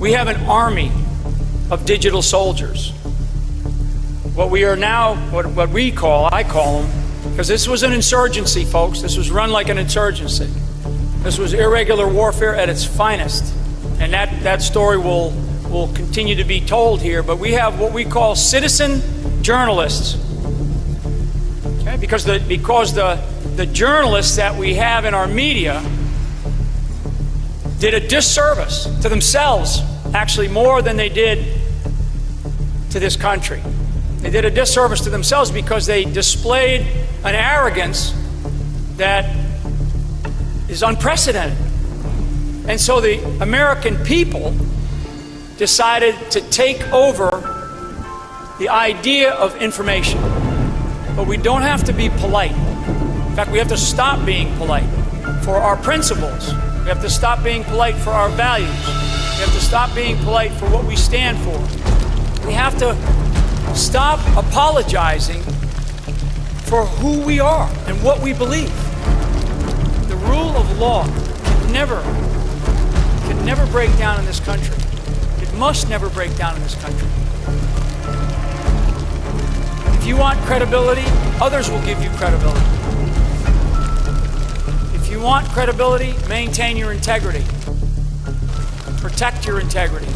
We have an army of digital soldiers. What we are now, what we call, I call them, because this was an insurgency, folks. This was run like an insurgency. This was irregular warfare at its finest. And that story will continue to be told here. But we have what we call citizen journalists. Okay? Because the journalists that we have in our media did a disservice to themselves, actually more than they did to this country. They did a disservice to themselves because they displayed an arrogance that is unprecedented. And so the American people decided to take over the idea of information. But we don't have to be polite. In fact, we have to stop being polite for our principles. We have to stop being polite for our values. We have to stop being polite for what we stand for. We have to stop apologizing for who we are and what we believe. The rule of law can never break down in this country. It must never break down in this country. If you want credibility, others will give you credibility. If you want credibility, maintain your integrity. Protect your integrity.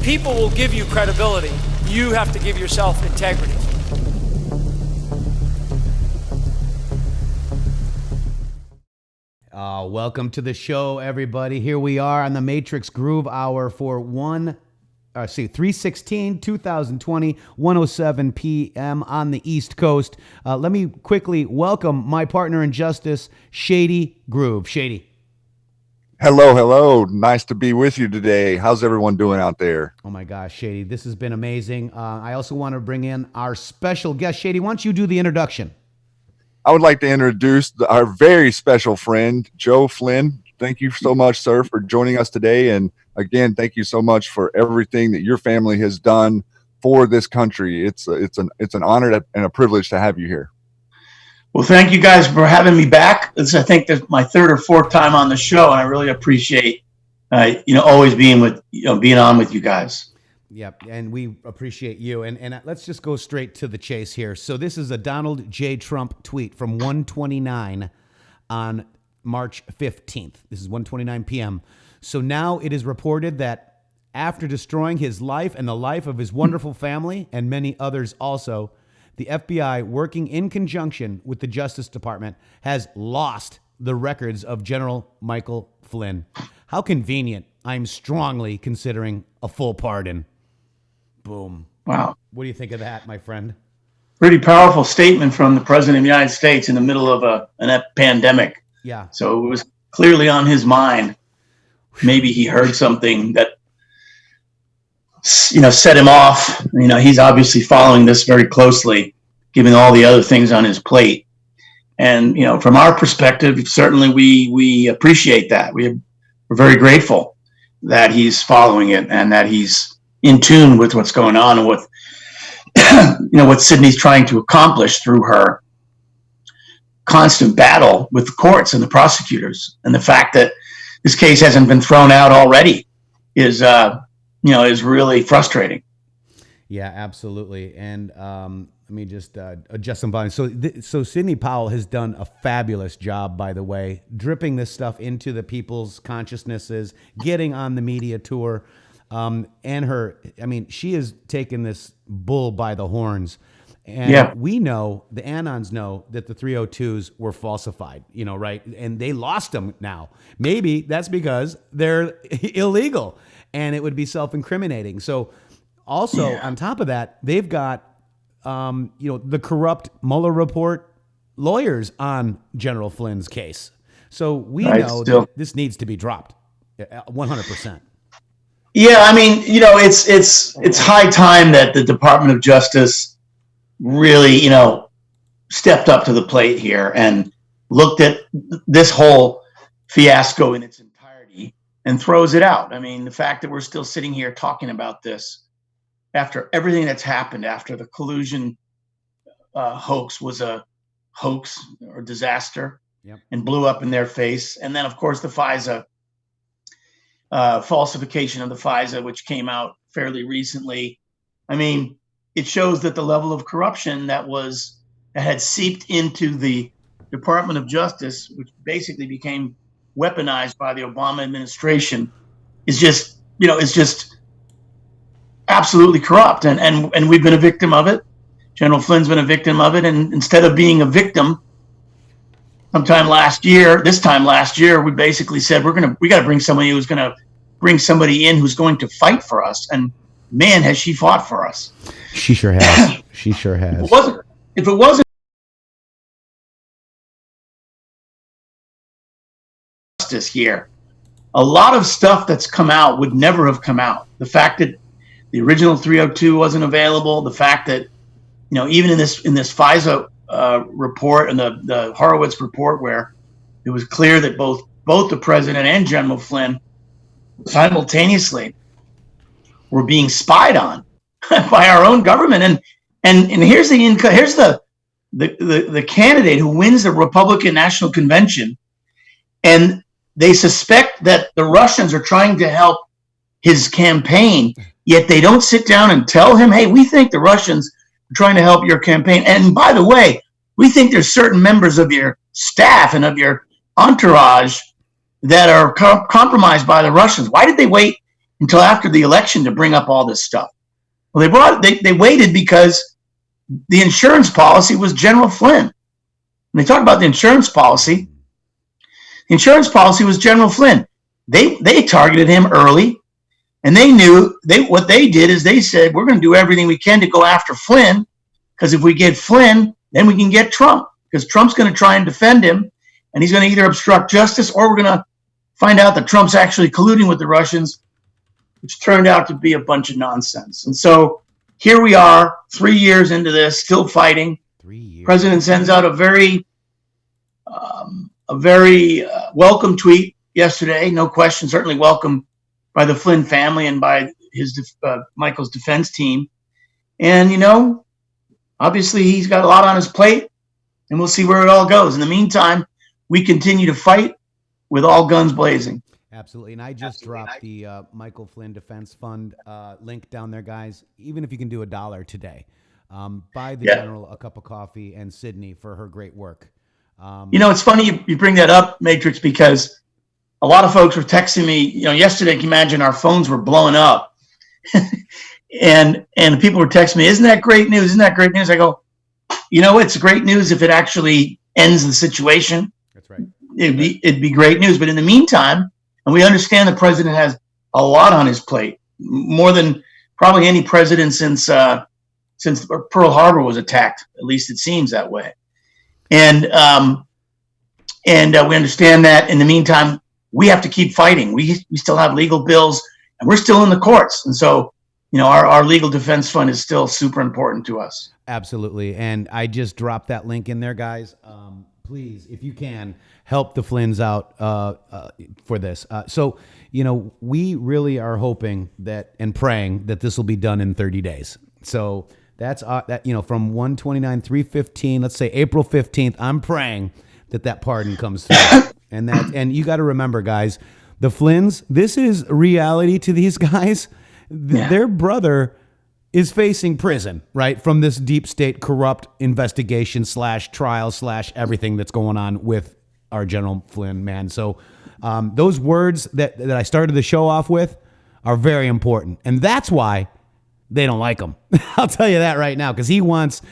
People will give you credibility. You have to give yourself integrity. Welcome to the show, everybody. Here we are on the Matrixxx Groove Hour for 3/16/2020, 1:07 p.m. on the East Coast. Let me quickly welcome my partner in justice, Shady Groove. Shady. Hello. Nice to be with you today. How's everyone doing out there? Oh my gosh, Shady, this has been amazing. I also want to bring in our special guest. Shady, why don't you do the introduction? I would like to introduce our very special friend, Joe Flynn. Thank you so much, sir, for joining us today. And again, thank you so much for everything that your family has done for this country. It's an honor and a privilege to have you here. Well, thank you guys for having me back. I think this is my third or fourth time on the show, and I really appreciate, always being on with you guys. Yep, and we appreciate you. And let's just go straight to the chase here. So this is a Donald J. Trump tweet from 1:29 on March 15th. This is 1:29 p.m. So now it is reported that after destroying his life and the life of his wonderful family and many others also, the FBI, working in conjunction with the Justice Department, has lost the records of General Michael Flynn. How convenient. I'm strongly considering a full pardon. Boom. Wow. What do you think of that, my friend? Pretty powerful statement from the President of the United States in the middle of a pandemic. Yeah. So it was clearly on his mind. Maybe he heard something that, set him off. He's obviously following this very closely, given all the other things on his plate. And, from our perspective, certainly we appreciate that. We're very grateful that he's following it and that he's in tune with what's going on and what, what Sydney's trying to accomplish through her constant battle with the courts and the prosecutors. And the fact that this case hasn't been thrown out already is really frustrating. Yeah, absolutely. And let me just adjust some volume. So Sidney Powell has done a fabulous job, by the way, dripping this stuff into the people's consciousnesses, getting on the media tour. She has taken this bull by the horns. And we know, the Anons know that the 302s were falsified, right? And they lost them now. Maybe that's because they're illegal and it would be self-incriminating. So also on top of that, they've got, the corrupt Mueller report lawyers on General Flynn's case. So we know that this needs to be dropped 100%. Yeah. It's high time that the Department of Justice really, stepped up to the plate here and looked at this whole fiasco in its entirety and throws it out. The fact that we're still sitting here talking about this after everything that's happened, after the collusion hoax was a hoax or disaster and blew up in their face. And then, of course, the FISA falsification of the FISA, which came out fairly recently. I mean, it shows that the level of corruption that had seeped into the Department of Justice, which basically became weaponized by the Obama administration, is just absolutely corrupt. And we've been a victim of it. General Flynn's been a victim of it. And instead of being a victim, this time last year, we basically said we got to bring somebody who's going to bring somebody in who's going to fight for us. And man, has she fought for us. She sure has. She sure has. If it wasn't justice here, a lot of stuff that's come out would never have come out. The fact that the original 302 wasn't available, the fact that, even in this FISA report and the Horowitz report, where it was clear that both the president and General Flynn simultaneously were being spied on by our own government. And here's the candidate who wins the Republican National Convention, and they suspect that the Russians are trying to help his campaign, yet they don't sit down and tell him, hey, we think the Russians are trying to help your campaign. And by the way, we think there's certain members of your staff and of your entourage that are compromised by the Russians. Why did they wait until after the election to bring up all this stuff? Well, they waited because the insurance policy was General Flynn. When they talk about the insurance policy was General Flynn. They targeted him early, and they knew what they did is they said, we're going to do everything we can to go after Flynn, because if we get Flynn, then we can get Trump, because Trump's going to try and defend him, and he's going to either obstruct justice, or we're going to find out that Trump's actually colluding with the Russians, which turned out to be a bunch of nonsense. And so here we are, 3 years into this, still fighting. 3 years. President sends out a very welcome tweet yesterday, no question, certainly welcome by the Flynn family and by his Michael's defense team. And, obviously he's got a lot on his plate, and we'll see where it all goes. In the meantime, we continue to fight with all guns blazing. Absolutely. And I just dropped the Michael Flynn Defense Fund link down there, guys. Even if you can do $1 today, buy the general a cup of coffee and Sydney for her great work. It's funny you bring that up, Matrixxx, because a lot of folks were texting me, yesterday. Can you imagine, our phones were blowing up and people were texting me, isn't that great news? Isn't that great news? I go, it's great news if it actually ends the situation. That's right. It'd be great news. But in the meantime, and we understand the president has a lot on his plate, more than probably any president since Pearl Harbor was attacked. At least it seems that way. And we understand that. In the meantime, we have to keep fighting. We still have legal bills, and we're still in the courts. And so, our legal defense fund is still super important to us. Absolutely. And I just dropped that link in there, guys. Please, if you can, help the Flynns out for this. So, we really are hoping that and praying that this will be done in 30 days. So that's from 129/3/15, let's say April 15th, I'm praying that pardon comes through. and you got to remember, guys, the Flynns, this is reality to these guys. Their brother is facing prison, right, from this deep state corrupt investigation / trial / everything that's going on with our General Flynn, man. So those words that I started the show off with are very important. And that's why they don't like him. I'll tell you that right now, because he wants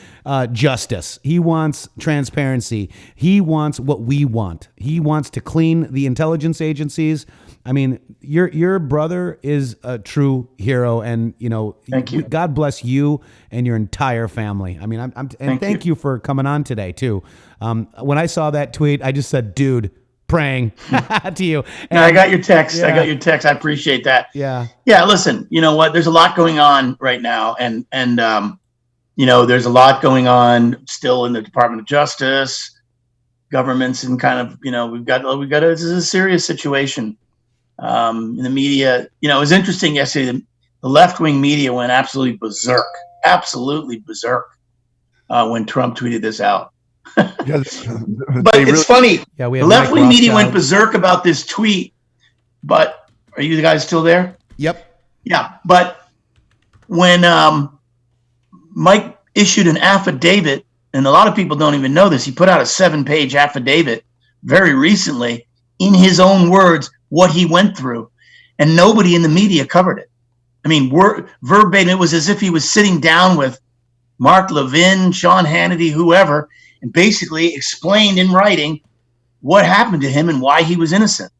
justice. He wants transparency. He wants what we want. He wants to clean the intelligence agencies. I mean, your brother is a true hero, and thank you. God bless you and your entire family. I mean, thank you for coming on today too. When I saw that tweet, I just said, "Dude, praying to you." And I got your text. Yeah. I got your text. I appreciate that. Yeah. Yeah. Listen, you know what? There's a lot going on right now, and there's a lot going on still in the Department of Justice, governments, and kind of we've got this is a serious situation. In the media, it was interesting yesterday. The left-wing media went absolutely berserk when Trump tweeted this out. But it's funny. Yeah, the left-wing media went berserk about this tweet, but Are you guys still there? Yep. Yeah. But when Mike issued an affidavit, and a lot of people don't even know this, he put out a 7-page affidavit very recently, in his own words, what he went through, and nobody in the media covered it. I mean, verbatim, it was as if he was sitting down with Mark Levin, Sean Hannity, whoever, and basically explained in writing what happened to him and why he was innocent.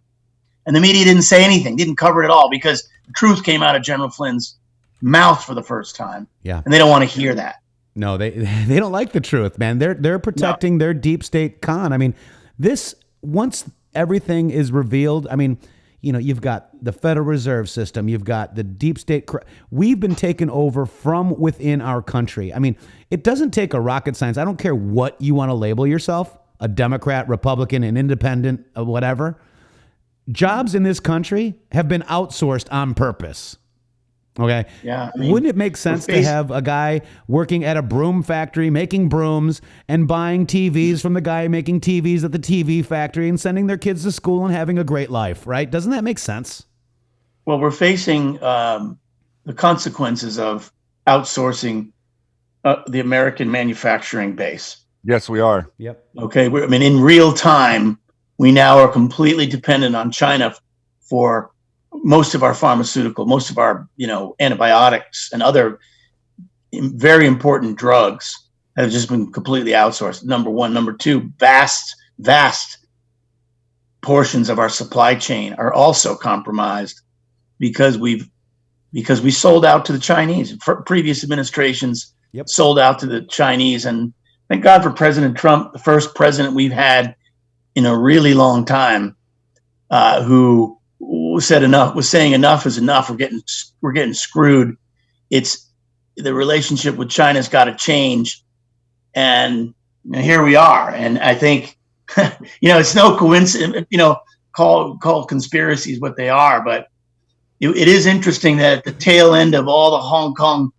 And the media didn't say anything, didn't cover it at all, because the truth came out of General Flynn's mouth for the first time. Yeah. And they don't want to hear that. No, they don't like the truth, man. They're protecting their deep state con. I mean, this, once everything is revealed, I mean, you know, you've got the Federal Reserve System, you've got the deep state. We've been taken over from within our country. I mean, it doesn't take a rocket science. I don't care what you want to label yourself, a Democrat, Republican, an independent, whatever. Jobs in this country have been outsourced on purpose. Okay. Yeah. I mean, wouldn't it make sense to have a guy working at a broom factory making brooms and buying TVs from the guy making TVs at the TV factory and sending their kids to school and having a great life, right? Doesn't that make sense? Well, we're facing the consequences of outsourcing the American manufacturing base. Yes, we are. Yep. Okay. I mean, in real time, we now are completely dependent on China for most of our pharmaceutical, most of our, antibiotics and other very important drugs have just been completely outsourced. Number one. Number two, vast portions of our supply chain are also compromised because we sold out to the Chinese. Previous administrations sold out to the Chinese, and thank God for President Trump, the first president we've had in a really long time, who was saying enough is enough. We're getting screwed. It's the relationship with China's got to change, and here we are. And I think, it's no coincidence. Call conspiracies what they are, but it is interesting that at the tail end of all the Hong Kong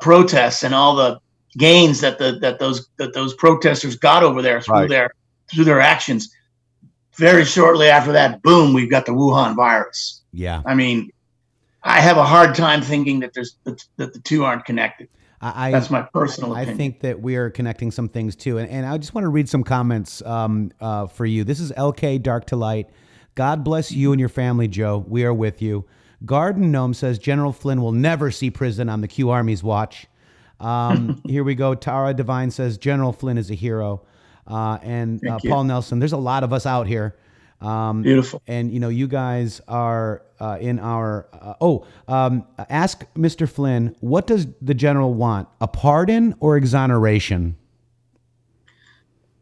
protests and all the gains that those protesters got over there through their actions, very shortly after that, boom, we've got the Wuhan virus. Yeah. I mean, I have a hard time thinking that the two aren't connected. That's my personal opinion. I think that we are connecting some things too. And I just want to read some comments for you. This is LK Dark to Light. God bless you and your family, Joe. We are with you. Garden Gnome says General Flynn will never see prison on the Q Army's watch. Here we go. Tara Divine says General Flynn is a hero. And Paul Nelson, there's a lot of us out here. Beautiful. And, you guys are in our... ask Mr. Flynn, what does the general want? A pardon or exoneration?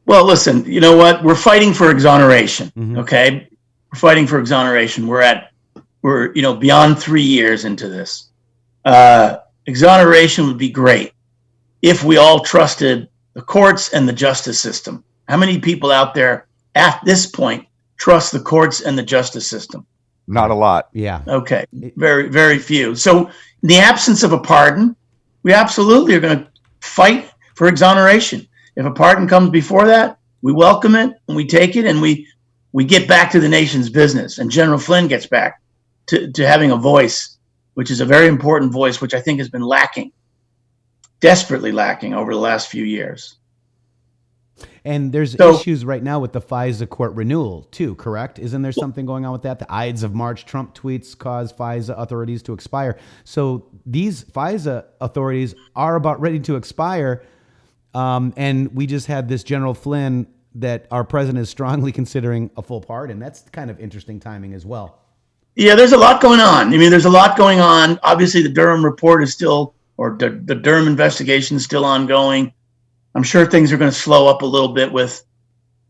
Well, listen, you know what? We're fighting for exoneration, okay? We're fighting for exoneration. We're beyond 3 years into this. Exoneration would be great if we all trusted the courts and the justice system. How many people out there at this point trust the courts and the justice system? Not a lot. Yeah. Okay. Very, very few. So in the absence of a pardon, we absolutely are going to fight for exoneration. If a pardon comes before that, we welcome it and we take it and we get back to the nation's business. And General Flynn gets back to having a voice, which is a very important voice, which I think has been lacking, desperately lacking over the last few years. And there's issues right now with the FISA court renewal too, correct? Isn't there something going on with that? The Ides of March Trump tweets cause FISA authorities to expire. So these FISA authorities are about ready to expire. And we just had this General Flynn that our president is strongly considering a full pardon. That's kind of interesting timing as well. Yeah, there's a lot going on. I mean, there's a lot going on. Obviously, the Durham report is still, or the Durham investigation is still ongoing. I'm sure things are going to slow up a little bit with,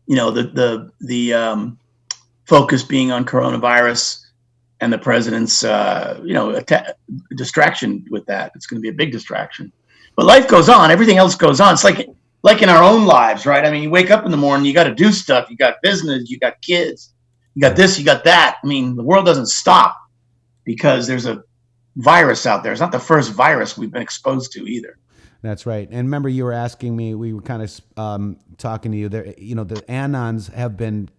the focus being on coronavirus and the president's, distraction with that. It's going to be a big distraction. But life goes on. Everything else goes on. It's like in our own lives, right? I mean, you wake up in the morning, you got to do stuff. You got business, you got kids, you got this, you got that. I mean, the world doesn't stop because there's a virus out there. It's not the first virus we've been exposed to either. That's right. And remember, you were asking me, we were kind of talking to you there, the Anons have been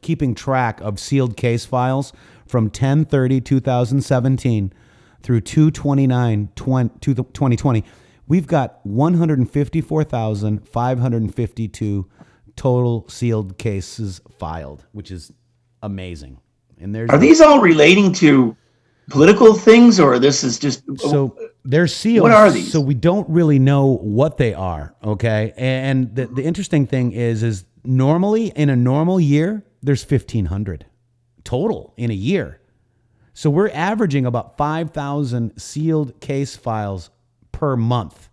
keeping track of sealed case files from 10/30/2017 through 2/29/2020, we've got 154,552 total sealed cases filed, which is amazing. And Are these all relating to political things, or this is just they're sealed? What are these? So we don't really know what they are. Okay, and the interesting thing is normally in a normal year there's 1,500 total in a year. So we're averaging about 5,000 sealed case files per month.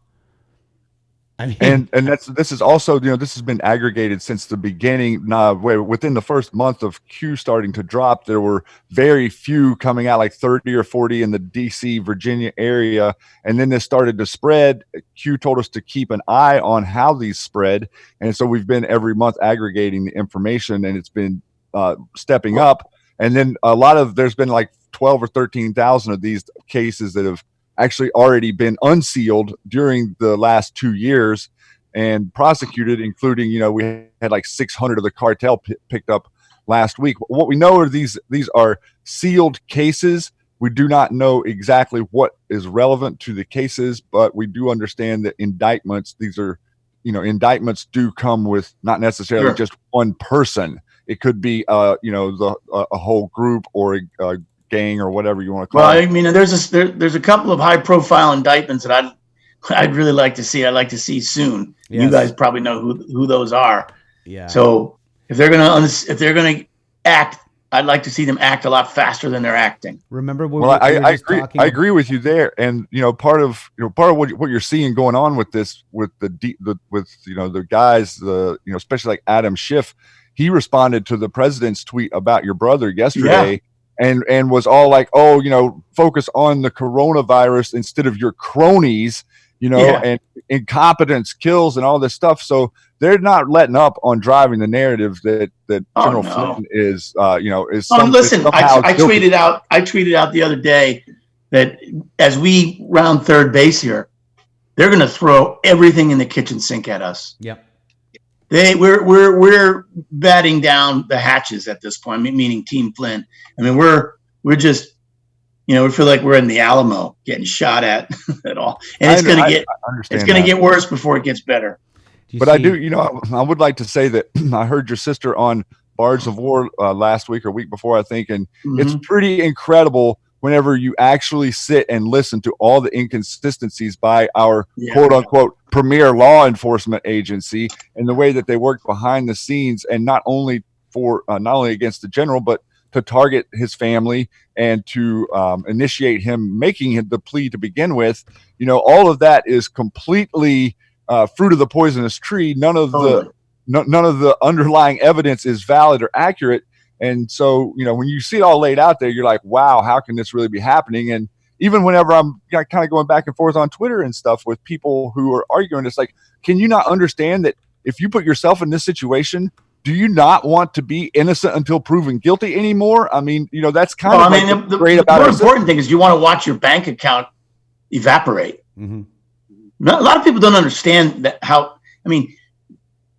I mean, and this is also, this has been aggregated since the beginning. Within the first month of Q starting to drop, there were very few coming out, like 30 or 40 in the DC, Virginia area. And then this started to spread. Q told us to keep an eye on how these spread. And so we've been every month aggregating the information, and it's been stepping up. And then there's been like 12 or 13,000 of these cases that have actually already been unsealed during the last 2 years and prosecuted, including, we had like 600 of the cartel picked up last week. What we know are these are sealed cases. We do not know exactly what is relevant to the cases, but we do understand that indictments, indictments do come with not necessarily just one person. It could be, a whole group or a gang or whatever you want to call it. Well, I mean, there's a couple of high-profile indictments that I'd really like to see. I'd like to see soon. Yes. You guys probably know who those are. Yeah. So if they're gonna act, I'd like to see them act a lot faster than they're acting. Remember, I agree with you there. And part of what you're seeing going on with this, with the guys, especially like Adam Schiff, he responded to the president's tweet about your brother yesterday. Yeah. And was all like, focus on the coronavirus instead of your cronies, and incompetence kills and all this stuff. So they're not letting up on driving the narrative that General Flynn is. Listen, I tweeted out the other day that as we round third base here, they're going to throw everything in the kitchen sink at us. Yep. We're batting down the hatches at this point, meaning Team Flynn. I mean, we're just, we feel like we're in the Alamo getting shot at all, and it's going to get worse before it gets better. But I would like to say that I heard your sister on Bards of War last week or week before, I think, and it's pretty incredible whenever you actually sit and listen to all the inconsistencies by our quote unquote premier law enforcement agency and the way that they work behind the scenes, and not only against the general, but to target his family and to initiate him making the plea to begin with. All of that is completely fruit of the poisonous tree. None of the underlying evidence is valid or accurate. And so, when you see it all laid out there, you're like, wow, how can this really be happening? And even whenever I'm kind of going back and forth on Twitter and stuff with people who are arguing, it's like, can you not understand that if you put yourself in this situation, do you not want to be innocent until proven guilty anymore? I mean, that's kind of great about it. The more important thing is you want to watch your bank account evaporate. Mm-hmm. A lot of people don't understand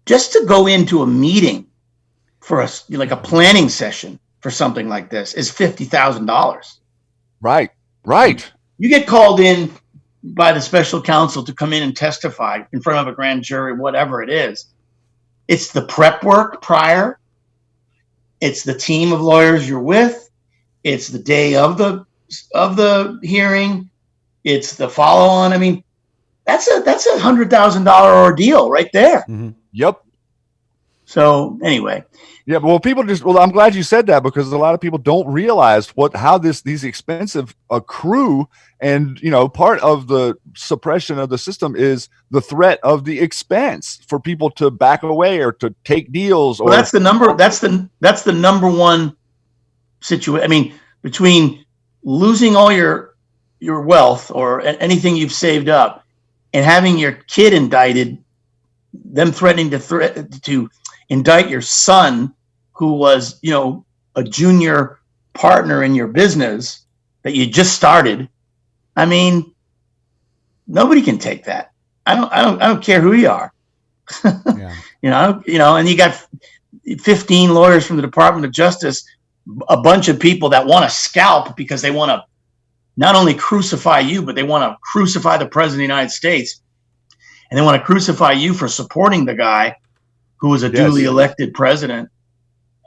just to go into a meeting for a planning session for something like this is $50,000. Right. You get called in by the special counsel to come in and testify in front of a grand jury, whatever it is. It's the prep work prior. It's the team of lawyers you're with. It's the day of the hearing. It's the follow on. I mean, that's a $100,000 ordeal right there. Mm-hmm. Yep. So anyway. Yeah, but I'm glad you said that, because a lot of people don't realize how these expensive accrue, and part of the suppression of the system is the threat of the expense for people to back away or to take deals. Well, that's the number one situation. I mean, between losing all your wealth or anything you've saved up and having your kid indicted, them threatening to indict your son, who was, a junior partner in your business that you just started. I mean, nobody can take that. I don't care who you are. Yeah. And you got 15 lawyers from the Department of Justice, a bunch of people that want to scalp because they want to not only crucify you, but they want to crucify the president of the United States. And they want to crucify you for supporting the guy who was a duly elected president.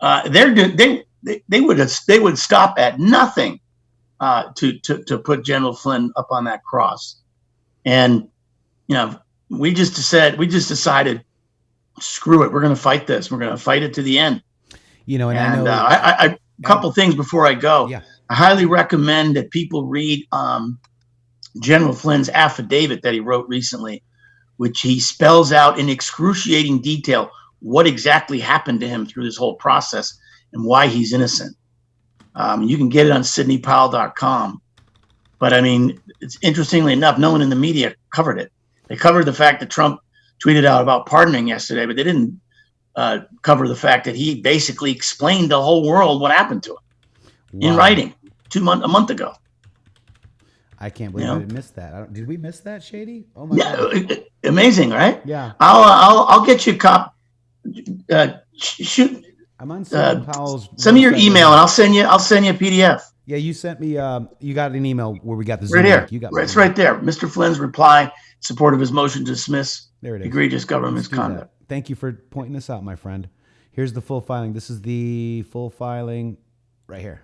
They would stop at nothing to put General Flynn up on that cross. And we just decided, screw it, we're going to fight this. We're going to fight it to the end. And I know I a couple things before I go. Yeah. I highly recommend that people read General Flynn's affidavit that he wrote recently, which he spells out in excruciating detail what exactly happened to him through this whole process and why he's innocent. You can get it on SydneyPowell.com. But I mean, it's interestingly enough, no one in the media covered it. They covered the fact that Trump tweeted out about pardoning yesterday, but they didn't cover the fact that he basically explained to the whole world what happened to him in writing a month ago. I can't believe I missed that. Did we miss that, Shady? Oh my God. Amazing, right? Yeah. I'll get you a copy. Shoot. I'm on Sidney Powell's. Send me your email and I'll send you a PDF. Yeah, you sent me. You got an email where we got the right here. You got it's right there. Mr. Flynn's reply in support of his motion to dismiss there it is. Egregious government misconduct. Thank you for pointing this out, my friend. Here's the full filing. This is the full filing right here.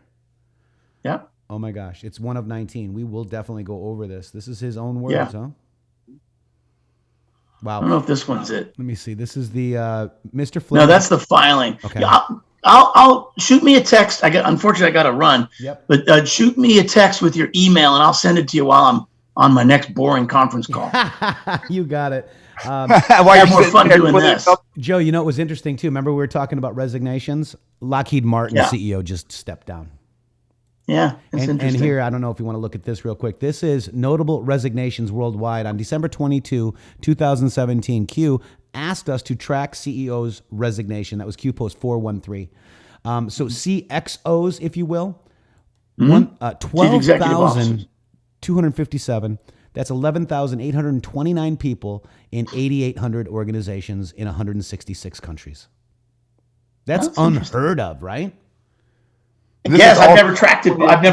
Yeah. Oh my gosh, it's one of 19. We will definitely go over this. This is his own words, huh? Wow. I don't know if this one's it. Let me see. This is the Mr. Flynn. No, that's the filing. Okay. Yeah, I'll shoot me a text. Unfortunately, I got to run. Yep. But shoot me a text with your email, and I'll send it to you while I'm on my next boring conference call. You got it. Why have more fun doing this. Joe, it was interesting too. Remember we were talking about resignations? Lockheed Martin CEO just stepped down. Yeah, it's interesting. And here, I don't know if you want to look at this real quick. This is notable resignations worldwide. On December 22, 2017, Q asked us to track CEO's resignation. That was Q Post 413. So CXOs, if you will, 12,257. That's 11,829 people in 8,800 organizations in 166 countries. That's unheard of, right? Yes, I've never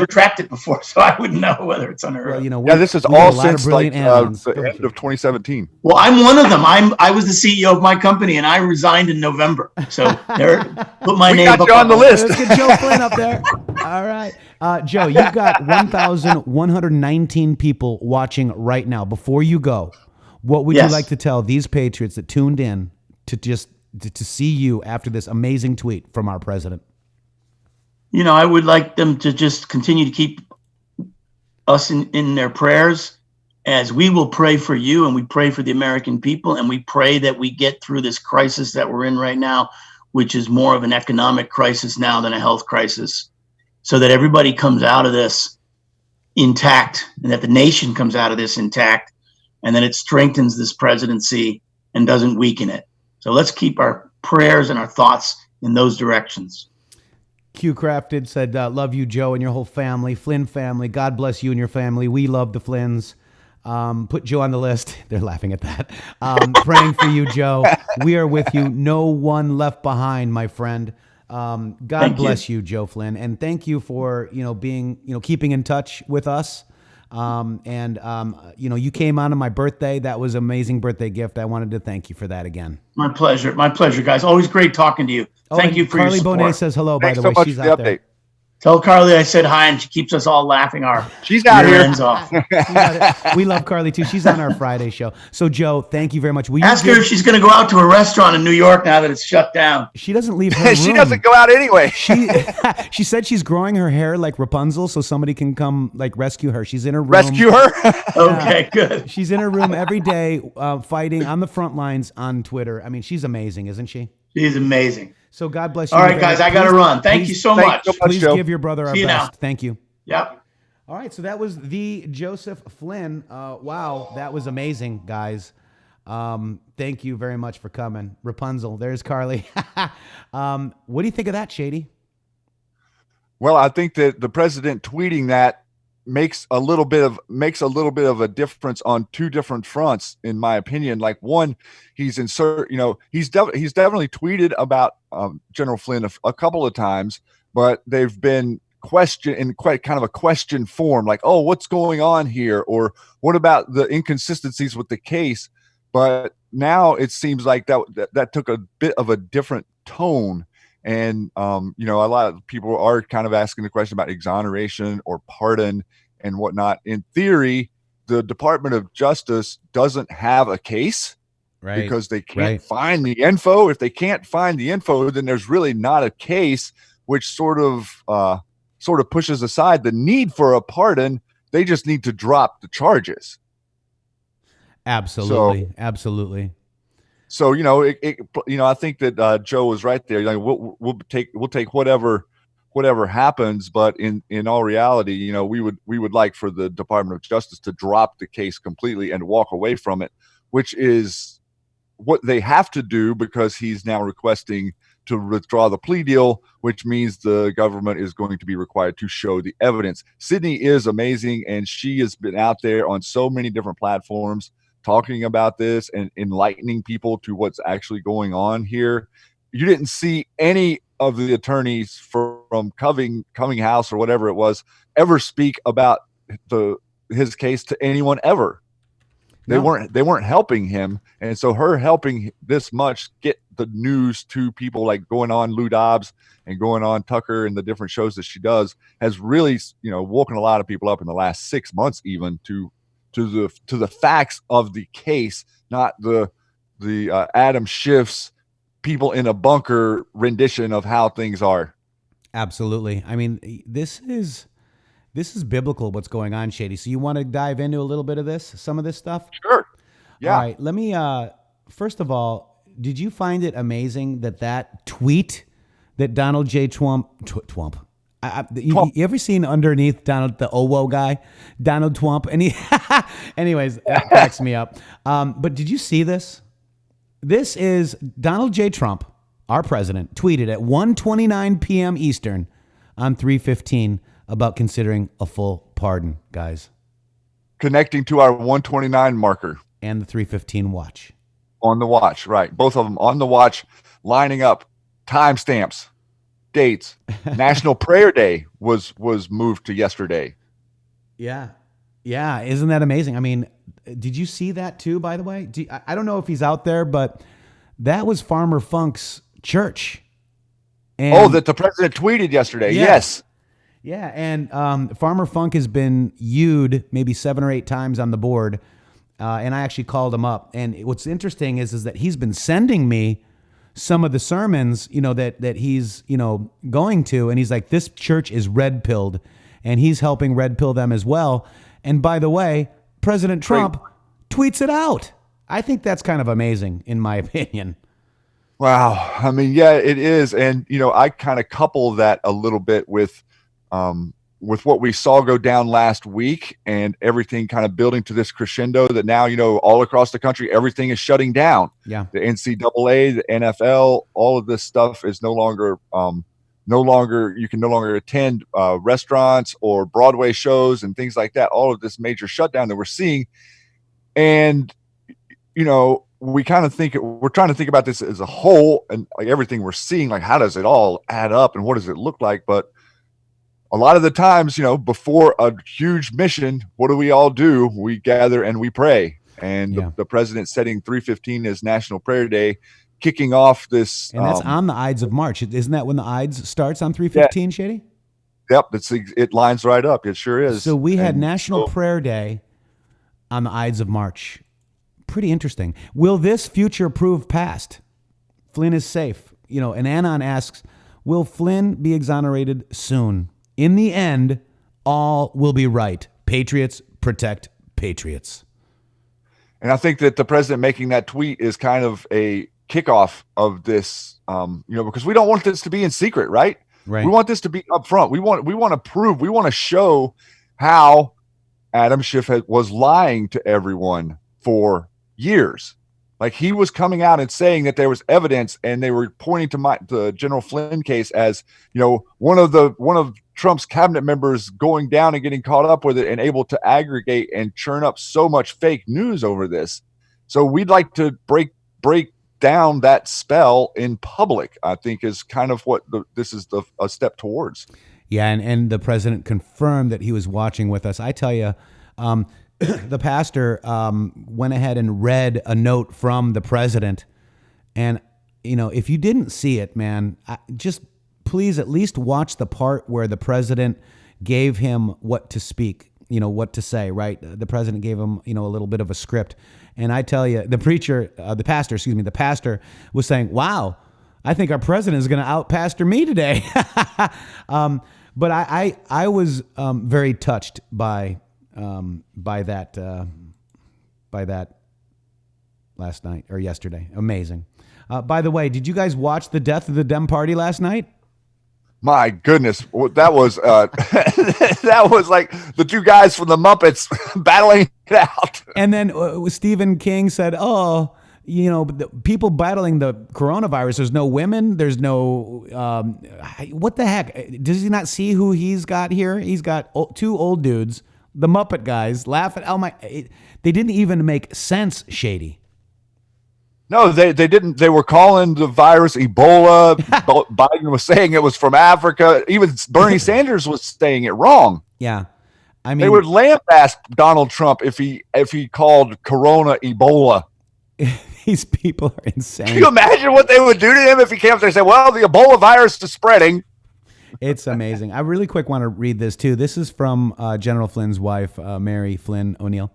tracked it before, so I wouldn't know whether it's unheard of. This is all since the end of 2017. Well, I'm one of them. I was the CEO of my company, and I resigned in November. So put my name up on the list. Let's get Joe Flynn up there. All right, Joe, you've got 1,119 people watching right now. Before you go, what would you like to tell these patriots that tuned in to see you after this amazing tweet from our president? I would like them to just continue to keep us in their prayers, as we will pray for you, and we pray for the American people, and we pray that we get through this crisis that we're in right now, which is more of an economic crisis now than a health crisis, so that everybody comes out of this intact, and that the nation comes out of this intact, and that it strengthens this presidency and doesn't weaken it. So let's keep our prayers and our thoughts in those directions. Q Crafted said, love you, Joe, and your whole family. Flynn family, God bless you and your family. We love the Flynns. Put Joe on the list. They're laughing at that. Praying for you, Joe. We are with you. No one left behind, my friend. God bless you, Joe Flynn. And thank you for, keeping in touch with us. You came on my birthday. That was an amazing birthday gift. I wanted to thank you for that again. My pleasure. My pleasure, guys. Always great talking to you. Thank you for your support. Carly Bonet says hello, by the way. She's out there. Tell Carly I said hi, and she keeps us all laughing she's out here. ends off. We love Carly too. She's on our Friday show. So Joe, thank you very much. Ask her if she's going to go out to a restaurant in New York now that it's shut down. She doesn't leave her room. She doesn't go out anyway. She said she's growing her hair like Rapunzel, so somebody can come rescue her. She's in her room. Rescue her? Okay, good. She's in her room every day, fighting on the front lines on Twitter. I mean, she's amazing, isn't she? She's amazing. So God bless you. All right, guys, I got to run. Thank you so much. Please give your brother our best. Now. Thank you. Yep. All right, so that was the Joseph Flynn. Wow, that was amazing, guys. Thank you very much for coming. Rapunzel, there's Carly. What do you think of that, Shady? Well, I think that the president tweeting that makes a little bit of a difference on two different fronts, in my opinion. Like, one, he's definitely tweeted about General Flynn a couple of times, but they've been questioned in quite kind of a question form, like, oh, what's going on here, or what about the inconsistencies with the case? But now it seems like that took a bit of a different tone. And, a lot of people are kind of asking the question about exoneration or pardon and whatnot. In theory, the Department of Justice doesn't have a case, right? Because they can't find the info. If they can't find the info, then there's really not a case, which sort of pushes aside the need for a pardon. They just need to drop the charges. Absolutely. So, I think that Joe was right there. Like, we'll take whatever happens, but in all reality, we would like for the Department of Justice to drop the case completely and walk away from it, which is what they have to do, because he's now requesting to withdraw the plea deal, which means the government is going to be required to show the evidence. Sydney is amazing, and she has been out there on so many different platforms talking about this and enlightening people to what's actually going on here. You didn't see any of the attorneys from Cumminghouse or whatever it was ever speak about his case to anyone ever. They weren't helping him. And so her helping this much get the news to people, like going on Lou Dobbs and going on Tucker and the different shows that she does, has really, woken a lot of people up in the last 6 months, even to the facts of the case, not the Adam Schiff's people in a bunker rendition of how things are. Absolutely. I mean, this is biblical, what's going on, Shady. So you want to dive into a little bit of some of this stuff? Sure. Yeah. All right. Let me, first of all, did you find it amazing that tweet that Donald J. Trump, you ever seen underneath Donald, the OWO guy, Donald Trump? And he, anyways, that cracks me up. But did you see this? This is Donald J. Trump, our president, tweeted at 1:29 p.m. Eastern on 3/15 about considering a full pardon, guys. Connecting to our 129 marker. And the 3:15 watch. On the watch, right. Both of them on the watch, lining up, timestamps, dates. National Prayer Day was moved to yesterday. Yeah. Isn't that amazing? I mean, did you see that too, by the way? I don't know if he's out there, but that was Farmer Funk's church. And that the president tweeted yesterday. Yeah. Yes. Yeah. And Farmer Funk has been viewed maybe 7 or 8 times on the board. And I actually called him up. And what's interesting is that he's been sending me some of the sermons, that he's, going to. And he's like, this church is red pilled, and he's helping red pill them as well. And by the way, President Trump tweets it out. I think that's kind of amazing, in my opinion. Wow. I mean, yeah, it is. And, I kind of couple that a little bit with what we saw go down last week, and everything kind of building to this crescendo that now, all across the country, everything is shutting down. Yeah. The NCAA, the NFL, all of this stuff is no longer, you can no longer attend restaurants or Broadway shows and things like that. All of this major shutdown that we're seeing. And, we're trying to think about this as a whole, and like everything we're seeing, like, how does it all add up and what does it look like? But a lot of the times, before a huge mission, what do we all do? We gather and we pray. And the president setting 3/15 as National Prayer Day, kicking off this. And that's on the Ides of March. Isn't that when the Ides starts, on 3/15, Shady? Yep. It lines right up. It sure is. So we had National Prayer Day on the Ides of March. Pretty interesting. Will this future prove past? Flynn is safe. And Anon asks, will Flynn be exonerated soon? In the end, all will be right. Patriots protect Patriots. And I think that the president making that tweet is kind of a kickoff of this, because we don't want this to be in secret, right? Right. We want this to be upfront. We want to show how Adam Schiff was lying to everyone for years. Like, he was coming out and saying that there was evidence, and they were pointing to the General Flynn case as, one of Trump's cabinet members going down and getting caught up with it and able to aggregate and churn up so much fake news over this. So we'd like to break down that spell in public, I think, is kind of what this is a step towards. Yeah, and the president confirmed that he was watching with us. I tell you, the pastor went ahead and read a note from the president. And, if you didn't see it, man, just please at least watch the part where the president gave him what to speak, what to say, right? The president gave him, a little bit of a script. And I tell you, the pastor was saying, wow, I think our president is going to out-pastor me today. But I was very touched by that last night or yesterday. Amazing. By the way, did you guys watch the death of the Dem Party last night? My goodness, that was that was like the two guys from the Muppets battling it out. And then Stephen King said, "Oh, the people battling the coronavirus. There's no women. There's no what the heck? Does he not see who he's got here? He's got two old dudes, the Muppet guys, laughing. Oh my! They didn't even make sense, Shady." No, they didn't. They were calling the virus Ebola. Biden was saying it was from Africa. Even Bernie Sanders was saying it wrong. Yeah, I mean, they would lambaste Donald Trump if he called Corona Ebola. These people are insane. Can you imagine what they would do to him if he came up there and said, "Well, the Ebola virus is spreading"? It's amazing. I really quick want to read this too. This is from General Flynn's wife, Mary Flynn O'Neill.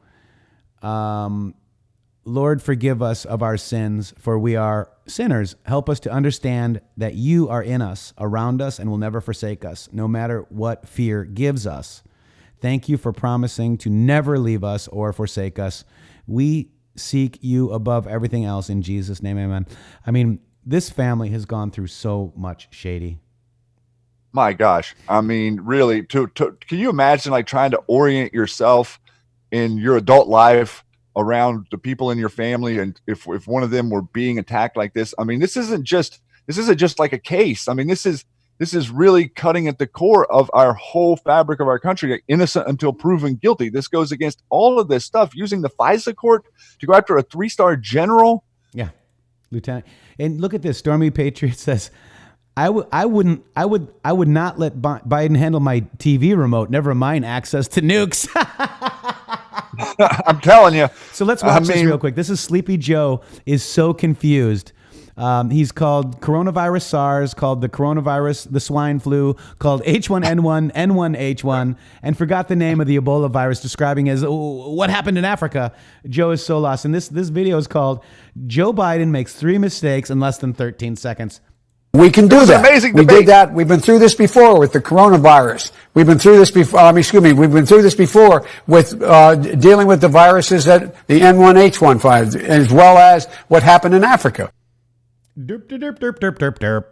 Lord, forgive us of our sins, for we are sinners. Help us to understand that you are in us, around us, and will never forsake us, no matter what fear gives us. Thank you for promising to never leave us or forsake us. We seek you above everything else. In Jesus' name, amen. I mean, this family has gone through so much, Shady. My gosh. I mean, really, can you imagine like trying to orient yourself in your adult life around the people in your family, and if one of them were being attacked like this? I mean, this isn't just like a case. I mean, this is really cutting at the core of our whole fabric of our country, like innocent until proven guilty. This goes against all of this stuff, using the FISA court to go after a 3-star general. Yeah, lieutenant. And look at this. Stormy Patriot says, I would not let Biden handle my TV remote, never mind access to nukes. I'm telling you. So let's watch this real quick. This is Sleepy Joe is so confused. He's called coronavirus SARS, called the coronavirus the swine flu, called H1N1, N1H1, and forgot the name of the Ebola virus, describing as what happened in Africa. Joe is so lost. And this video is called Joe Biden Makes 3 Mistakes in Less Than 13 Seconds. We can do that. Amazing we debate. did that. We've been through this before with the coronavirus. We've been through this before. We've been through this before with dealing with the viruses that the N1H1 as well as what happened in Africa. Derp, derp, derp, derp, derp, derp.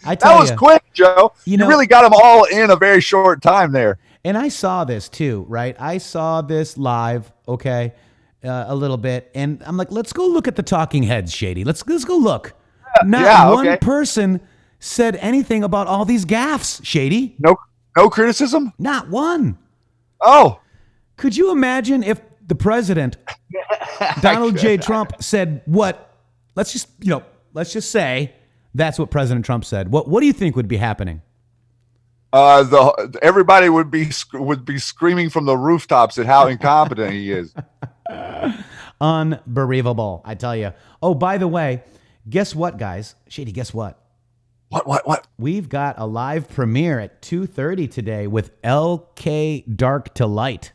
That was quick, Joe. You really got them all in a very short time there. And I saw this too, right? I saw this live, okay, a little bit, and I'm like, let's go look at the talking heads, Shady. Let's go look. Not one person said anything about all these gaffes, Shady. No criticism? Not one. Oh. Could you imagine if the president, Donald J. Trump, said what? Let's just say that's what President Trump said. What do you think would be happening? Everybody would be screaming from the rooftops at how incompetent he is. Unbelievable, I tell you. Oh, by the way, guess what, guys? Shady, guess what? What? We've got a live premiere at 2:30 today with LK Dark to Light.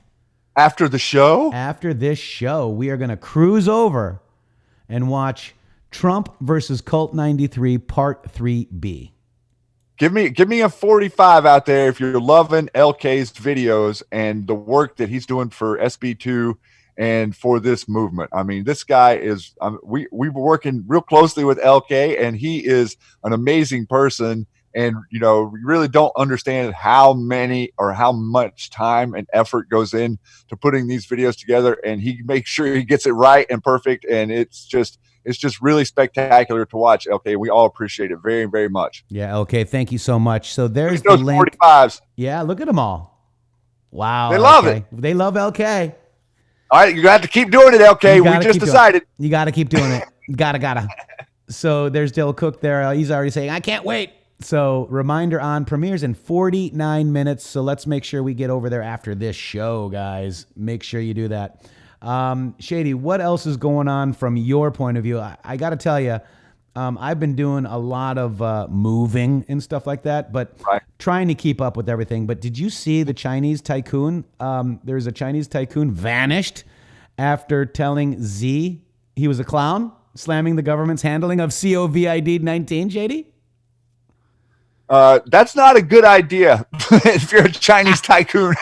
After the show? After this show, we are going to cruise over and watch Trump versus Cult 93 Part 3B. Give me a 45 out there if you're loving LK's videos and the work that he's doing for SB2 and for this movement. I mean, this guy is, we were working real closely with LK, and he is an amazing person. And, we really don't understand how many or how much time and effort goes in to putting these videos together. And he makes sure he gets it right and perfect. And it's just really spectacular to watch. Okay. We all appreciate it very, very much. Yeah. Okay. Thank you so much. So there's the those link. 45s. Yeah. Look at them all. Wow. They love LK. it. They love LK. All right. You have to keep doing it, LK. We just decided. You got to keep doing it. Gotta. So there's Dale Cook there. He's already saying, I can't wait. So reminder on premieres in 49 minutes. So let's make sure we get over there after this show, guys. Make sure you do that. Shady, what else is going on from your point of view? I got to tell you, I've been doing a lot of moving and stuff like that, but trying to keep up with everything. But did you see the Chinese tycoon? There's a Chinese tycoon vanished after telling Z he was a clown, slamming the government's handling of COVID-19, JD? That's not a good idea if you're a Chinese tycoon.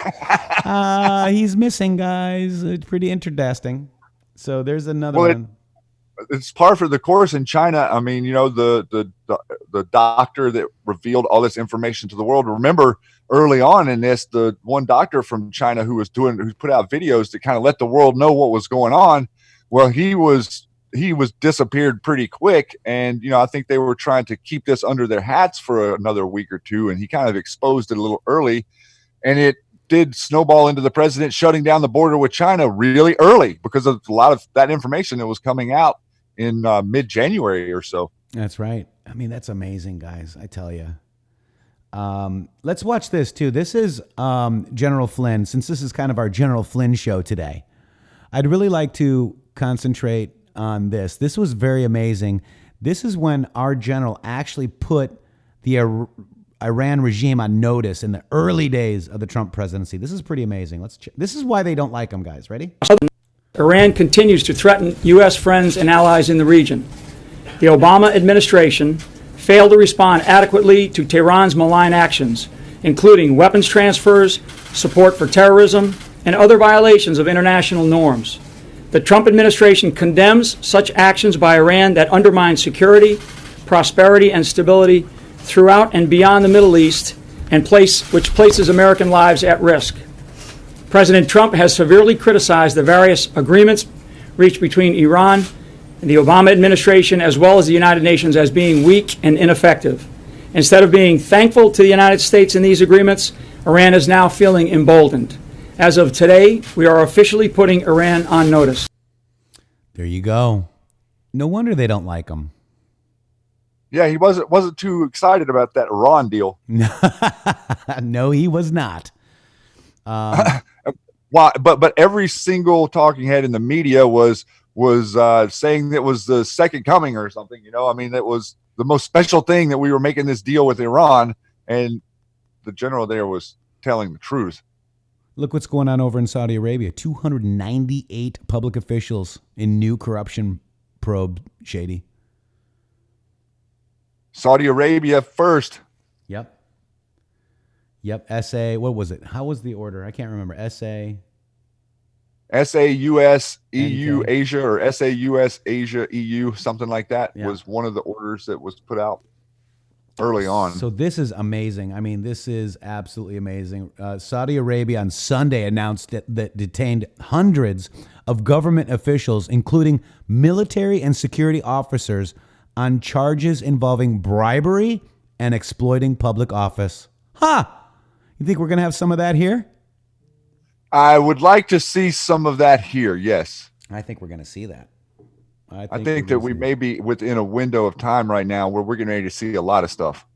He's missing, guys. It's pretty interesting. So there's another one. It's par for the course in China. I mean, the doctor that revealed all this information to the world. Remember early on in this, the one doctor from China who put out videos to kind of let the world know what was going on. Well, he was disappeared pretty quick. And, I think they were trying to keep this under their hats for another week or two. And he kind of exposed it a little early, and it did snowball into the president shutting down the border with China really early because of a lot of that information that was coming out in mid-January or so. That's right. I mean, that's amazing, guys. I tell you. Let's watch this too. This is General Flynn. Since this is kind of our General Flynn show today, I'd really like to concentrate on this. This was very amazing. This is when our general actually put the Iran regime on notice in the early days of the Trump presidency. This is pretty amazing. This is why they don't like him, guys. Ready? Iran continues to threaten U.S. friends and allies in the region. The Obama administration failed to respond adequately to Tehran's malign actions, including weapons transfers, support for terrorism, and other violations of international norms. The Trump administration condemns such actions by Iran that undermine security, prosperity, and stability throughout and beyond the Middle East, and which places American lives at risk. President Trump has severely criticized the various agreements reached between Iran and the Obama administration, as well as the United Nations, as being weak and ineffective. Instead of being thankful to the United States in these agreements, Iran is now feeling emboldened. As of today, we are officially putting Iran on notice. There you go. No wonder they don't like him. Yeah, he wasn't too excited about that Iran deal. No, he was not. Why? But every single talking head in the media was saying it was the second coming or something. I mean, it was the most special thing that we were making this deal with Iran, and the general there was telling the truth. Look what's going on over in Saudi Arabia. 298 public officials in new corruption probe, Shady. Saudi Arabia first. Yep. SA. What was it? How was the order? I can't remember. SAUS EU Asia, or SAUS Asia EU, something like that, was one of the orders that was put out early on. So this is amazing. I mean, this is absolutely amazing. Saudi Arabia on Sunday announced that detained hundreds of government officials, including military and security officers, on charges involving bribery and exploiting public office. You think we're going to have some of that here? I would like to see some of that here, yes. I think we're going to see that. I think that we may be within a window of time right now where we're getting ready to see a lot of stuff.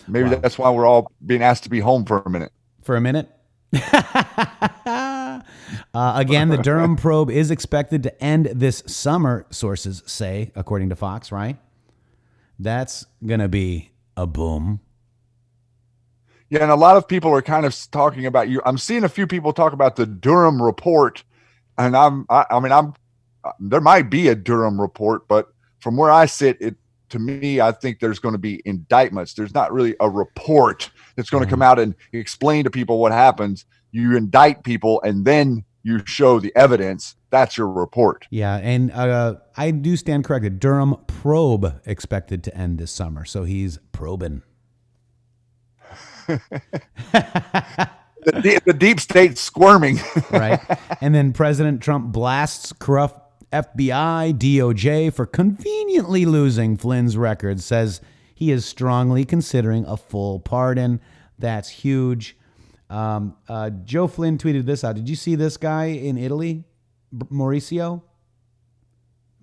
Maybe that's why we're all being asked to be home for a minute. For a minute? Again, the Durham probe is expected to end this summer, sources say, according to Fox, right? That's going to be a boom. Yeah, and a lot of people are kind of talking about I'm seeing a few people talk about the Durham report, and there might be a Durham report, but from where I sit, to me, I think there's going to be indictments. There's not really a report that's going to come out and explain to people what happens. You indict people, and then you show the evidence, that's your report. Yeah, and I do stand corrected. Durham probe expected to end this summer, so he's probing. The deep state squirming. Right. And then President Trump blasts corrupt FBI, DOJ for conveniently losing Flynn's records, says he is strongly considering a full pardon. That's huge. Joe Flynn tweeted this out. Did you see this guy in Italy? Mauricio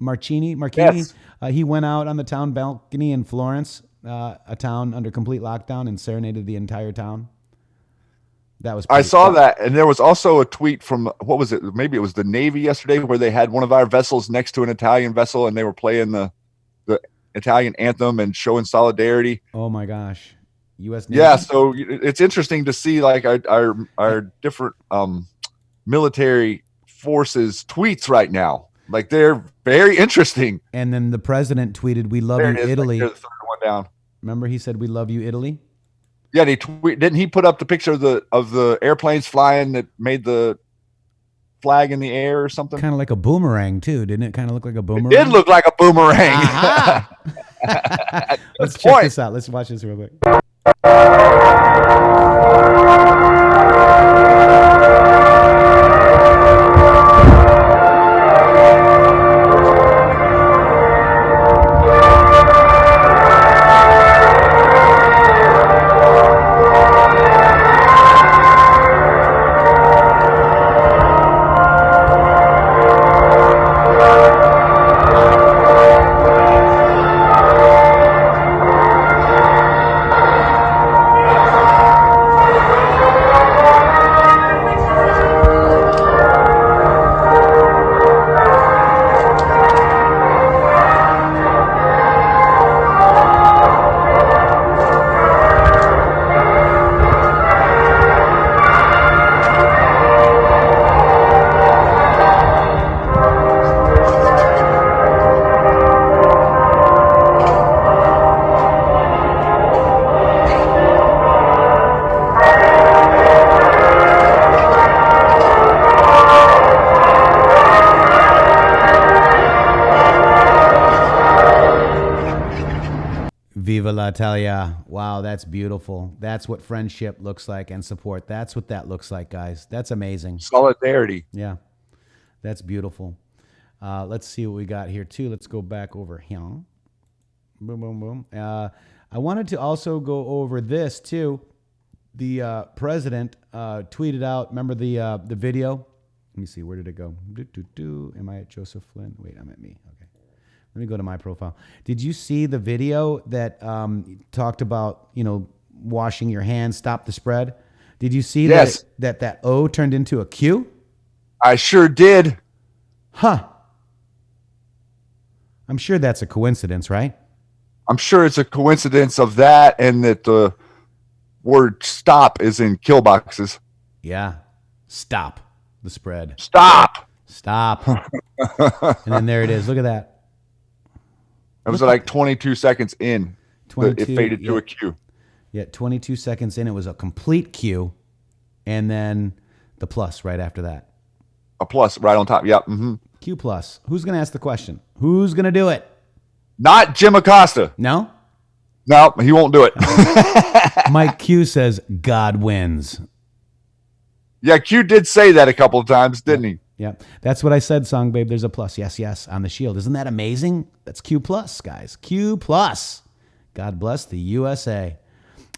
Marchini? Yes. He went out on the town balcony in Florence, a town under complete lockdown, and serenaded the entire town. That was I saw that, and there was also a tweet from, what was it? Maybe it was the Navy yesterday, where they had one of our vessels next to an Italian vessel, and they were playing the Italian anthem and showing solidarity. Oh my gosh, U.S. Navy? Yeah, so it's interesting to see like our different military forces tweets right now. Like, they're very interesting. And then the president tweeted, "We love you, Italy." There's the third one down. Remember, he said, "We love you, Italy." Yeah, didn't he put up the picture of the airplanes flying that made the flag in the air or something? Kind of like a boomerang too, didn't it? Kind of look like a boomerang. It did look like a boomerang. Let's check this out. Let's watch this real quick. Viva l'Italia. Wow, that's beautiful. That's what friendship looks like, and support. That's what that looks like, guys. That's amazing. Solidarity. Yeah, that's beautiful. Let's see what we got here, too. Let's go back over here. Boom, boom, boom. I wanted to also go over this, too. The president tweeted out, remember the video? Let me see, where did it go? Am I at Joseph Flynn? Wait, I'm at me. Okay. Let me go to my profile. Did you see the video that talked about, washing your hands, stop the spread? Did you see that O turned into a Q? I sure did. Huh. I'm sure that's a coincidence, right? I'm sure it's a coincidence of that, and that the word stop is in kill boxes. Yeah. Stop the spread. Stop. And then there it is. Look at that. It was like 22 seconds in. 22, it faded to a Q. Yeah, 22 seconds in, it was a complete Q, and then the plus right after that. A plus right on top. Yep. Mm-hmm. Q plus. Who's going to ask the question? Who's going to do it? Not Jim Acosta. No? No, he won't do it. Mike Q says God wins. Yeah, Q did say that a couple of times, didn't he? Yeah, that's what I said, Song Babe. There's a plus. Yes, on the shield. Isn't that amazing? That's Q plus, guys. Q plus. God bless the USA.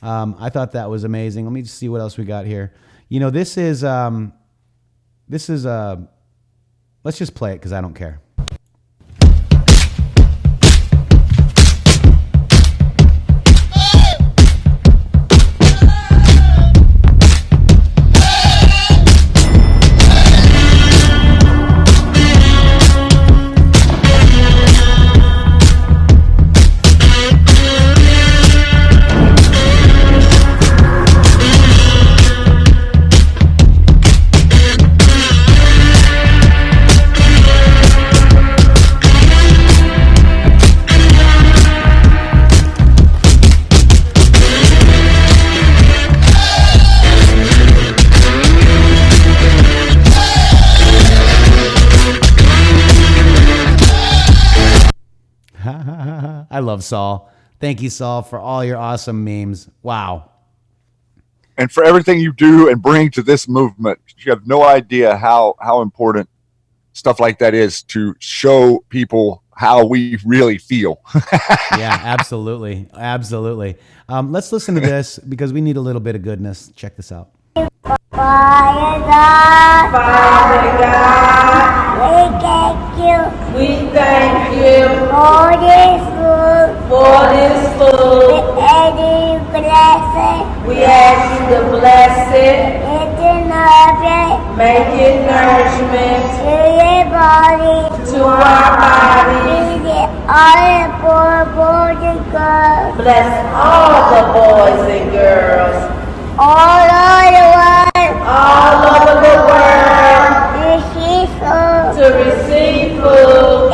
I thought that was amazing. Let me just see what else we got here. This is let's just play it because I don't care. I love Saul. Thank you, Saul, for all your awesome memes. Wow. And for everything you do and bring to this movement. You have no idea how important stuff like that is to show people how we really feel. Yeah, absolutely. Absolutely. Let's listen to this because we need a little bit of goodness. Check this out. Father God, we thank you for this food. We ask you to bless it, make it nourishment to our bodies. Bless all the boys and girls all over the world to receive food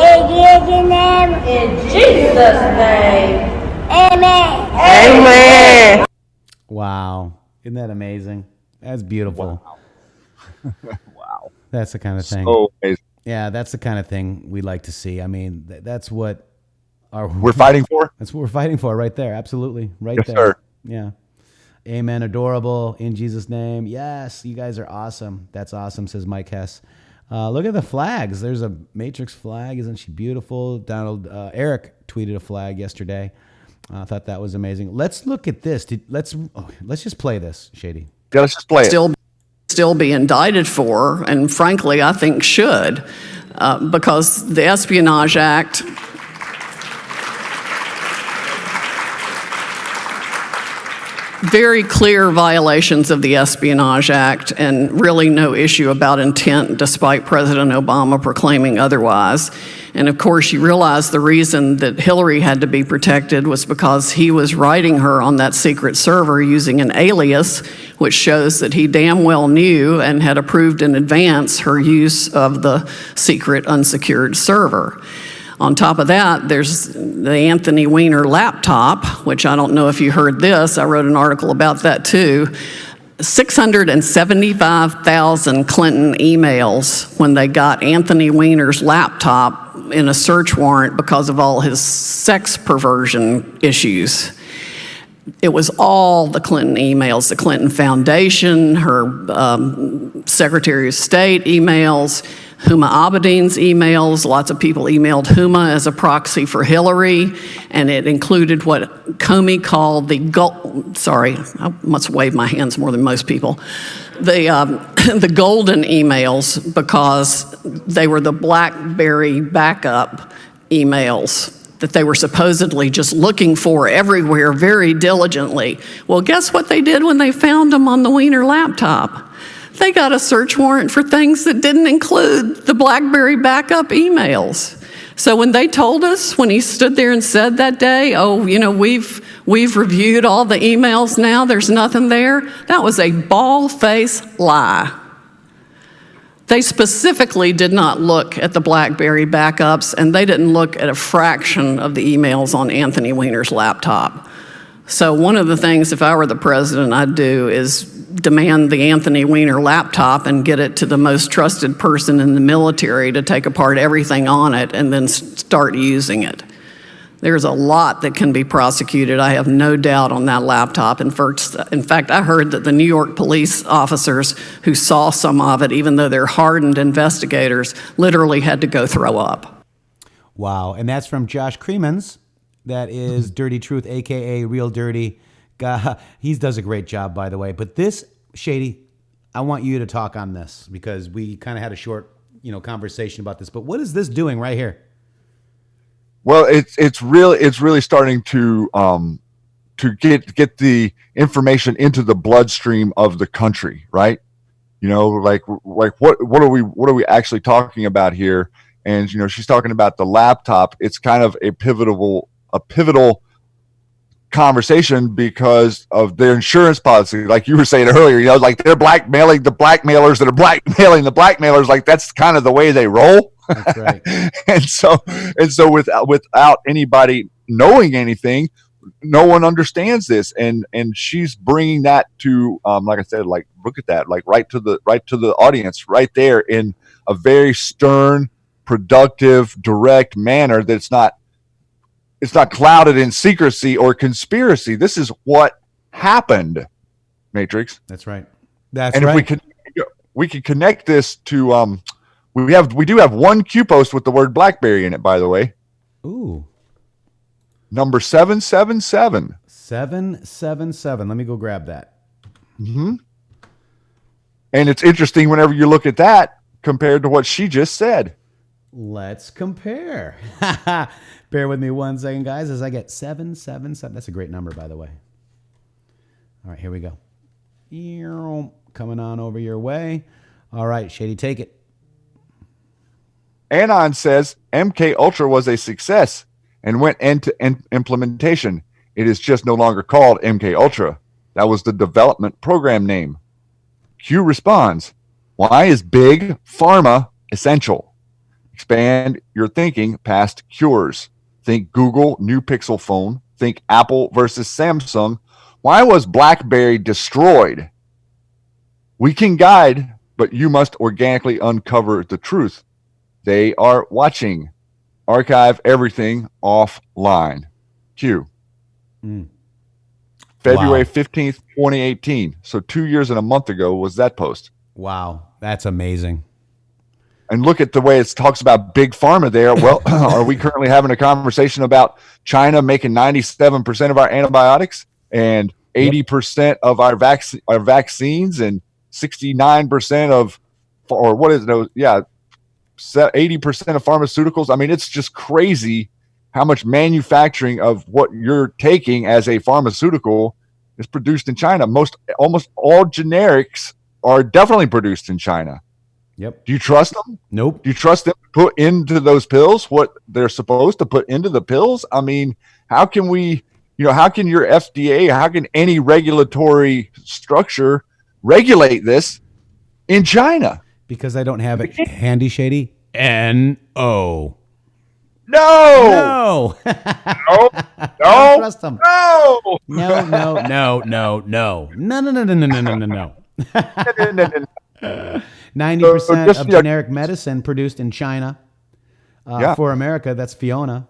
in Jesus' name. Amen. Wow. Isn't that amazing? That's beautiful. Wow. That's the kind of thing. So amazing. Yeah, that's the kind of thing we like to see. I mean, that's what we're fighting for. That's what we're fighting for right there. Absolutely. Right Yes, there. sir. Yeah. Amen. Adorable. In Jesus' name. Yes, you guys are awesome. That's awesome, says Mike Hess. Look at the flags. There's a Matrixxx flag. Isn't she beautiful? Eric tweeted a flag yesterday. I thought that was amazing. Let's look at this. Let's just play this, Shady. Yeah, let's just play it. Still be indicted for, and frankly, I think should, because the Espionage Act very clear violations of the Espionage Act and really no issue about intent despite President Obama proclaiming otherwise. And of course, you realize the reason that Hillary had to be protected was because he was writing her on that secret server using an alias, which shows that he damn well knew and had approved in advance her use of the secret unsecured server. On top of that, there's the Anthony Weiner laptop, which I don't know if you heard this. I wrote an article about that too. 675,000 Clinton emails when they got Anthony Weiner's laptop in a search warrant because of all his sex perversion issues. It was all the Clinton emails, the Clinton Foundation, her Secretary of State emails, Huma Abedin's emails. Lots of people emailed Huma as a proxy for Hillary, and it included what Comey called the I must wave my hands more than most people. The golden emails, because they were the BlackBerry backup emails that they were supposedly just looking for everywhere very diligently. Well, guess what they did when they found them on the Weiner laptop? They got a search warrant for things that didn't include the BlackBerry backup emails. So when they told us, when he stood there and said that day, we've reviewed all the emails now, there's nothing there, that was a bald-faced lie. They specifically did not look at the BlackBerry backups, and they didn't look at a fraction of the emails on Anthony Weiner's laptop. So one of the things, if I were the president, I'd do is demand the Anthony Weiner laptop and get it to the most trusted person in the military to take apart everything on it and then start using it. There's a lot that can be prosecuted, I have no doubt, on that laptop. In fact, I heard that the New York police officers who saw some of it, even though they're hardened investigators, literally had to go throw up. Wow. And that's from Josh Creemans. That is Dirty Truth, a.k.a. Real Dirty. He does a great job, by the way. But this, Shady, I want you to talk on this because we kind of had a short, conversation about this. But what is this doing right here? Well, it's really starting to get the information into the bloodstream of the country, right? Like what are we actually talking about here? And she's talking about the laptop. It's kind of a pivotal conversation because of their insurance policy. Like you were saying earlier, like they're blackmailing the blackmailers that are blackmailing the blackmailers. Like that's kind of the way they roll. That's right. and so without anybody knowing anything, no one understands this. And she's bringing that to, like I said, like, look at that, like right to the audience right there in a very stern, productive, direct manner. That's not clouded in secrecy or conspiracy. This is what happened, Matrixxx. That's right. That's and right. if we could connect this to we do have one Q post with the word BlackBerry in it, by the way. Ooh. Number 777. 777. Let me go grab that. Mm-hmm. And it's interesting whenever you look at that compared to what she just said. Let's compare. Bear with me 1 second, guys, as I get 777. That's a great number, by the way. All right, here we go. Coming on over your way. All right, Shady, take it. Anon says MK Ultra was a success and went into implementation. It is just no longer called MK Ultra. That was the development program name. Q responds, why is big pharma essential? Expand your thinking past cures. Think Google new Pixel phone. Think Apple versus Samsung. Why was BlackBerry destroyed? We can guide, but you must organically uncover the truth. They are watching. Archive everything offline. Q. February 15th, 2018. So 2 years and a month ago was that post. Wow, that's amazing. And look at the way it talks about big pharma there. Well, are we currently having a conversation about China making 97% of our antibiotics and 80% of our vaccines and 69% of, or what is it? Yeah, 80% of pharmaceuticals. I mean, it's just crazy how much manufacturing of what you're taking as a pharmaceutical is produced in China. Almost all generics are definitely produced in China. Yep. Do you trust them? Nope. Do you trust them to put into those pills what they're supposed to put into the pills? I mean, how can your FDA, how can any regulatory structure regulate this in China? Because I don't have it handy, Shady. N-O. No. No. No. Don't trust them. No. No. No. 90% of generic medicine produced in China. For America, that's Fiona.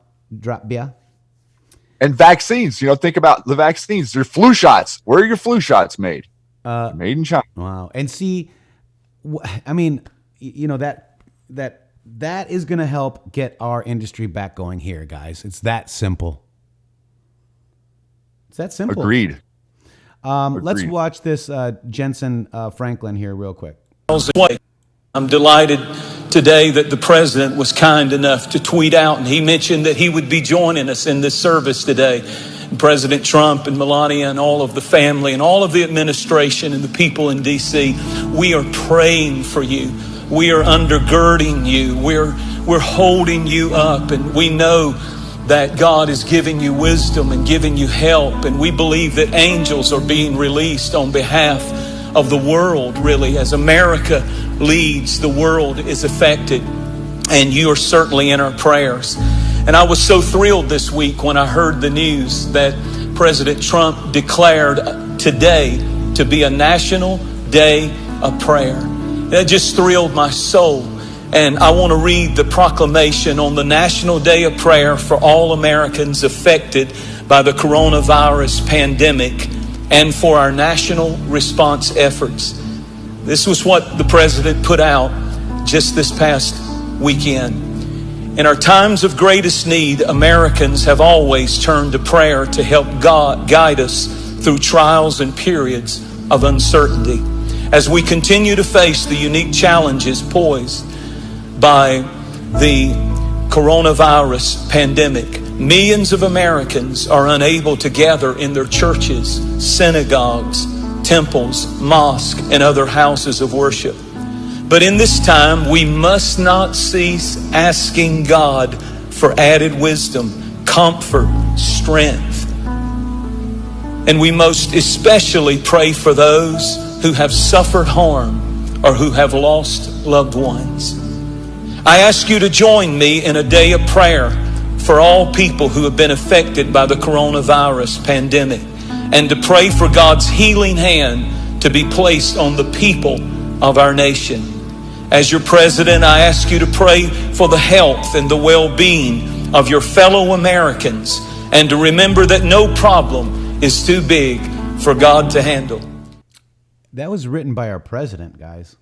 And vaccines, think about the vaccines. They're flu shots. Where are your flu shots made? Made in China. Wow. And see, I mean, that is going to help get our industry back going here, guys. It's that simple. It's that simple. Agreed. Let's watch this Jensen Franklin here real quick. I'm delighted today that the president was kind enough to tweet out, and he mentioned that he would be joining us in this service today. And President Trump and Melania and all of the family and all of the administration and the people in D.C., we are praying for you. We are undergirding you. We're holding you up, and we know that God is giving you wisdom and giving you help, and we believe that angels are being released on behalf of the world, really. As America leads, the world is affected, and you are certainly in our prayers. And I was so thrilled this week when I heard the news that President Trump declared today to be a national day of prayer. That just thrilled my soul. And I want to read the proclamation on the National Day of Prayer for all Americans affected by the coronavirus pandemic and for our national response efforts. This was what the president put out just this past weekend. In our times of greatest need, Americans have always turned to prayer to help God guide us through trials and periods of uncertainty. As we continue to face the unique challenges posed by the coronavirus pandemic, millions of Americans are unable to gather in their churches, synagogues, temples, mosques, and other houses of worship. But in this time, we must not cease asking God for added wisdom, comfort, strength. And we most especially pray for those who have suffered harm or who have lost loved ones. I ask you to join me in a day of prayer for all people who have been affected by the coronavirus pandemic, and to pray for God's healing hand to be placed on the people of our nation. As your president, I ask you to pray for the health and the well-being of your fellow Americans, and to remember that no problem is too big for God to handle. That was written by our president, guys.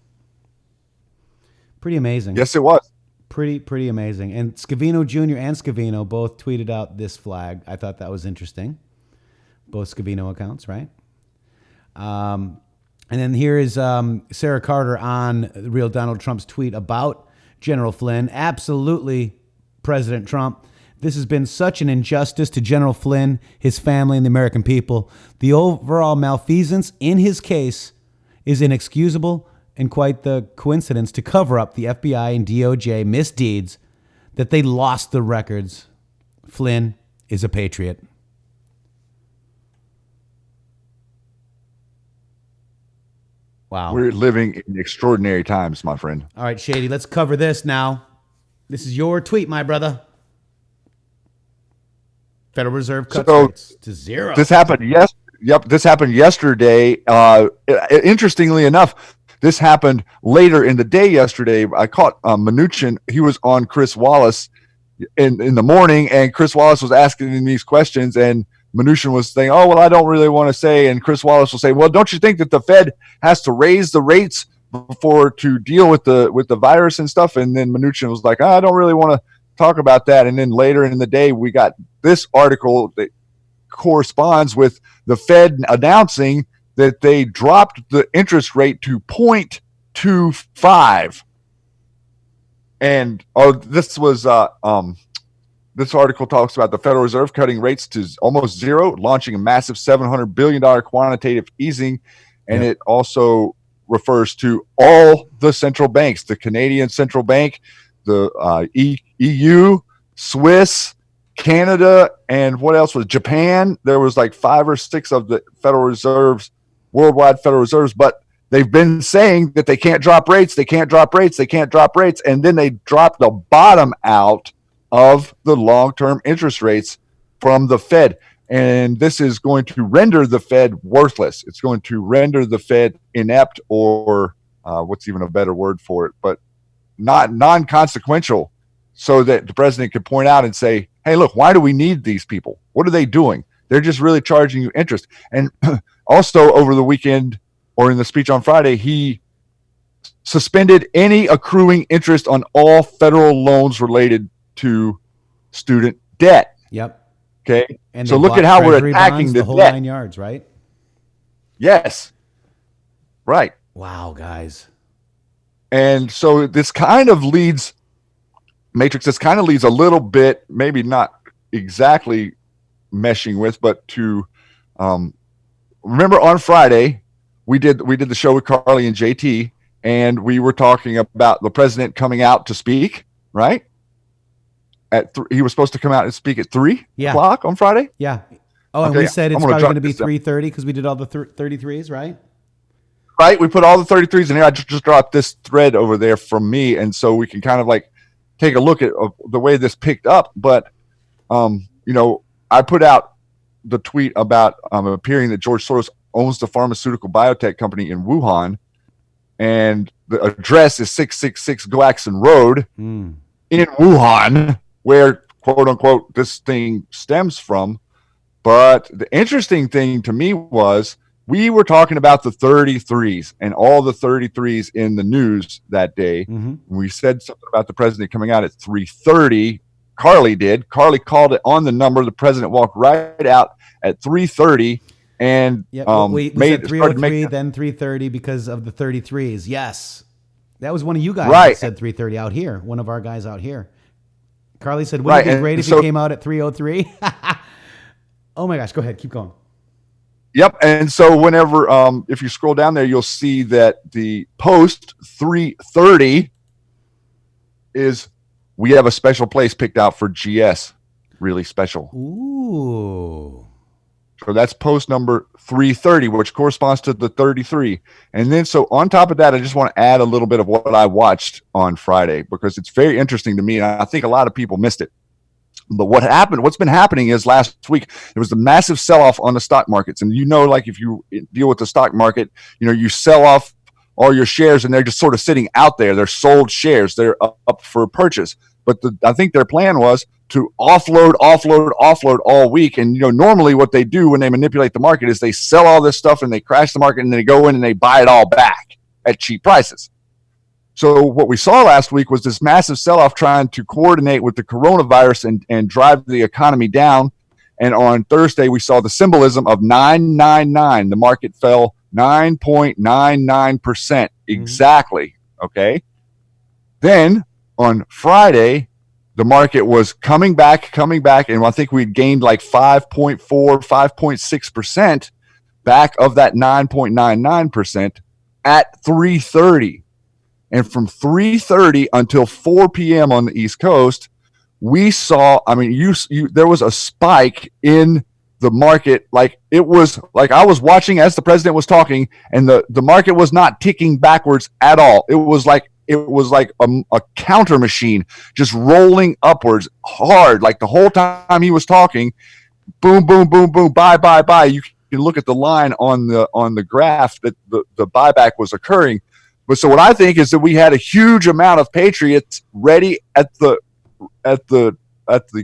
Pretty amazing. Yes, it was. Pretty amazing. And Scavino Jr. and Scavino both tweeted out this flag. I thought that was interesting. Both Scavino accounts, right? And then here is Sarah Carter on the real Donald Trump's tweet about General Flynn. Absolutely, President Trump. This has been such an injustice to General Flynn, his family, and the American people. The overall malfeasance in his case is inexcusable and quite the coincidence to cover up the FBI and DOJ misdeeds that they lost the records. Flynn is a patriot. Wow. We're living in extraordinary times, my friend. All right, Shady, let's cover this now. This is your tweet, my brother. Federal Reserve cuts rates to zero. This happened this happened yesterday. Interestingly enough, this happened later in the day yesterday. I caught Mnuchin. He was on Chris Wallace in the morning, and Chris Wallace was asking him these questions, and Mnuchin was saying, "Oh, well, I don't really want to say." And Chris Wallace will say, "Well, don't you think that the Fed has to raise the rates to deal with the virus and stuff?" And then Mnuchin was like, "I don't really want to talk about that." And then later in the day, we got this article that corresponds with the Fed announcing that they dropped the interest rate to 0.25. And this article talks about the Federal Reserve cutting rates to almost zero, launching a massive $700 billion quantitative easing. And It also refers to all the central banks, the Canadian Central Bank, the EU, Swiss, Canada, and what else was Japan? There was like 5 or 6 of the Federal Reserves, worldwide Federal Reserves, but they've been saying that they can't drop rates, and then they dropped the bottom out of the long-term interest rates from the Fed. And this is going to render the Fed worthless. It's going to render the Fed inept, or what's even a better word for it, but not non-consequential, so that the president could point out and say, "Hey, look, why do we need these people? What are they doing? They're just really charging you interest." And also over the weekend, or in the speech on Friday, he suspended any accruing interest on all federal loans related to student debt. Yep. Okay. And so look at how we're attacking the whole debt. 9 yards, right? Yes. Right. Wow, guys. And so this kind of leads, Matrixxx, this kind of leads a little bit, maybe not exactly meshing with, but to remember on Friday, we did the show with Carly and JT, and we were talking about the president coming out to speak, right? He was supposed to come out and speak at 3 o'clock on Friday. Yeah. Oh, and we said it's probably going to be 3:30 because we did all the 33s, right? Right. We put all the 33s in here. I just dropped this thread over there from me, and so we can kind of like take a look at the way this picked up. But I put out the tweet about appearing that George Soros owns the pharmaceutical biotech company in Wuhan, and the address is 666 Glaxon Road in Wuhan, where, quote unquote, this thing stems from. But the interesting thing to me was we were talking about the 33s and all the 33s in the news that day. We said something about the president coming out at 3:30. Carly did. Carly called it on the number. The president walked right out at 3:30 and we said 3:03, then 3:30 because of the 33s. Yes. That was one of you guys that said 3:30 out here, one of our guys out here. Carly said, wouldn't it be great if he came out at 3:03? Oh my gosh, go ahead, keep going. Yep, and so whenever, if you scroll down there, you'll see that the post 3:30 is, we have a special place picked out for GS, really special. Ooh. So that's post number 330, which corresponds to the 33. And then, so on top of that, I just want to add a little bit of what I watched on Friday, because it's very interesting to me, and I think a lot of people missed it. But what's been happening is last week, there was a massive sell-off on the stock markets. And like if you deal with the stock market, you sell off all your shares and they're just sort of sitting out there. They're sold shares. They're up for purchase. but I think their plan was to offload all week. And normally what they do when they manipulate the market is they sell all this stuff and they crash the market and they go in and they buy it all back at cheap prices. So what we saw last week was this massive sell-off trying to coordinate with the coronavirus and drive the economy down. And on Thursday, we saw the symbolism of 999. The market fell 9.99% exactly. Okay. Then on Friday, the market was coming back. And I think we'd gained like 5.4, 5.6% back of that 9.99% at 3:30. And from 3:30 until 4 p.m. on the East Coast, we saw, there was a spike in the market. Like it was like I was watching as the president was talking, and the market was not ticking backwards at all. It was like a counter machine just rolling upwards hard. Like the whole time he was talking, boom, boom, boom, boom, buy. You can look at the line on the graph that the buyback was occurring. But so what I think is that we had a huge amount of Patriots ready at the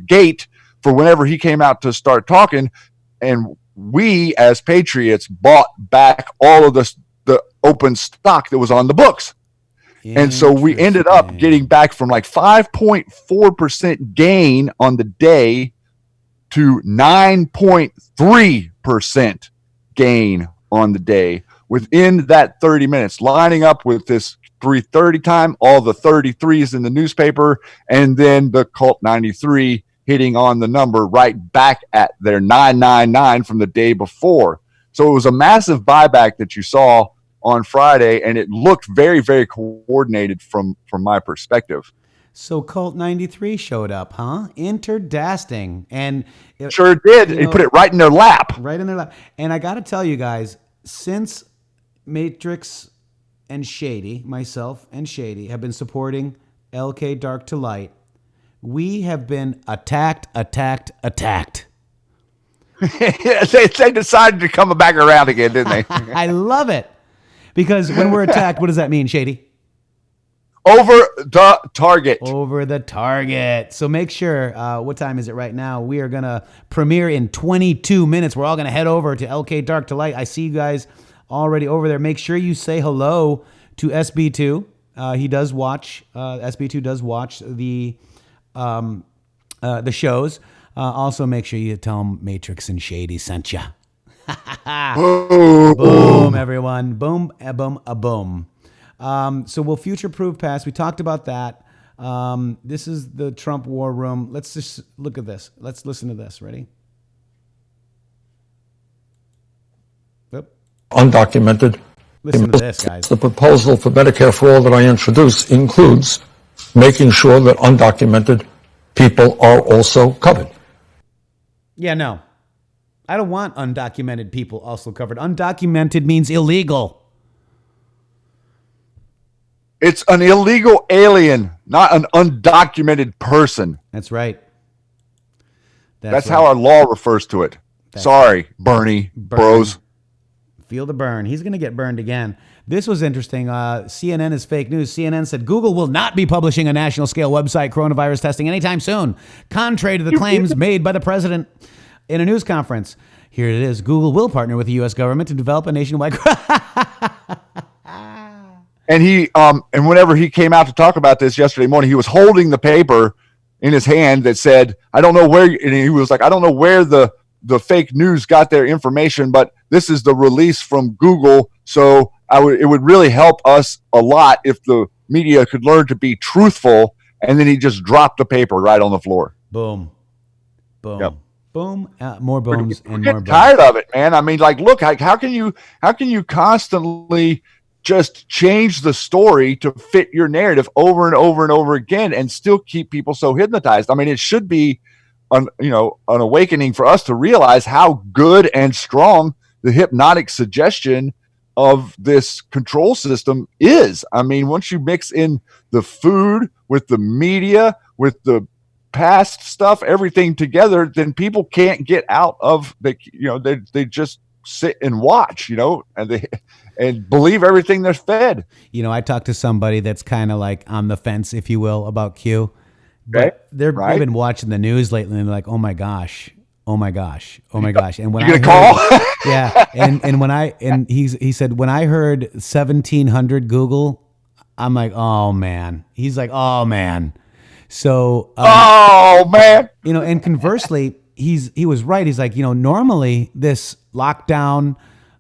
gate for whenever he came out to start talking, and we as Patriots bought back all of the open stock that was on the books. And so we ended up getting back from like 5.4% gain on the day to 9.3% gain on the day within that 30 minutes, lining up with this 3:30 time, all the 33s in the newspaper, and then the Cult 93 hitting on the number right back at their 999 from the day before. So it was a massive buyback that you saw on Friday, and it looked very, very coordinated from my perspective. So Cult 93 showed up, huh? Interdasting. And it sure did. He put it right in their lap. Right in their lap. And I got to tell you guys, since Matrixxx and Shady, myself and Shady, have been supporting LK Dark to Light, we have been attacked. They decided to come back around again, didn't they? I love it. Because when we're attacked, what does that mean, Shady? Over the target. Over the target. So make sure, what time is it right now? We are going to premiere in 22 minutes. We're all going to head over to LK Dark to Light. I see you guys already over there. Make sure you say hello to SB2. He does watch, SB2 does watch the shows. Also, make sure you tell him Matrixxx and Shady sent you. Boom, everyone. Boom, a boom, a boom. So we'll future-proof past. We talked about that. This is the Trump war room. Let's just look at this. Let's listen to this. Ready? Yep. Undocumented. Listen to this, guys. The proposal for Medicare for All that I introduced includes making sure that undocumented people are also covered. Yeah, no. I don't want undocumented people also covered. Undocumented means illegal. It's an illegal alien, not an undocumented person. That's right. That's right. How our law refers to it. Sorry, Bernie, bros. Feel the burn. He's going to get burned again. This was interesting. CNN is fake news. CNN said Google will not be publishing a national scale website coronavirus testing anytime soon, contrary to the claims made by the president in a news conference. Here it is. Google will partner with the U.S. government to develop a nationwide. And and whenever he came out to talk about this yesterday morning, he was holding the paper in his hand that said, I don't know where, and he was like, I don't know where the fake news got their information, but this is the release from Google. So it would really help us a lot if the media could learn to be truthful. And then he just dropped the paper right on the floor. Boom. Boom. Yep. Boom. More booms and more booms. Tired of it, man. I mean, like, look, how can you constantly just change the story to fit your narrative over and over and over again and still keep people so hypnotized? I mean, it should be an awakening for us to realize how good and strong the hypnotic suggestion of this control system is. I mean, once you mix in the food with the media, with the past stuff, everything together, then people can't get out of they just sit and watch, and believe everything they're fed. I talked to somebody that's kind of like on the fence, if you will, about Q. But they've Right. been watching the news lately and they're like, oh my gosh, oh my gosh, oh my gosh. And when You I gonna heard, call? yeah, and he said when I heard 1700 Google, I'm like, oh man. He's like, oh man. So Oh man. and conversely, he was right. He's like, normally this lockdown,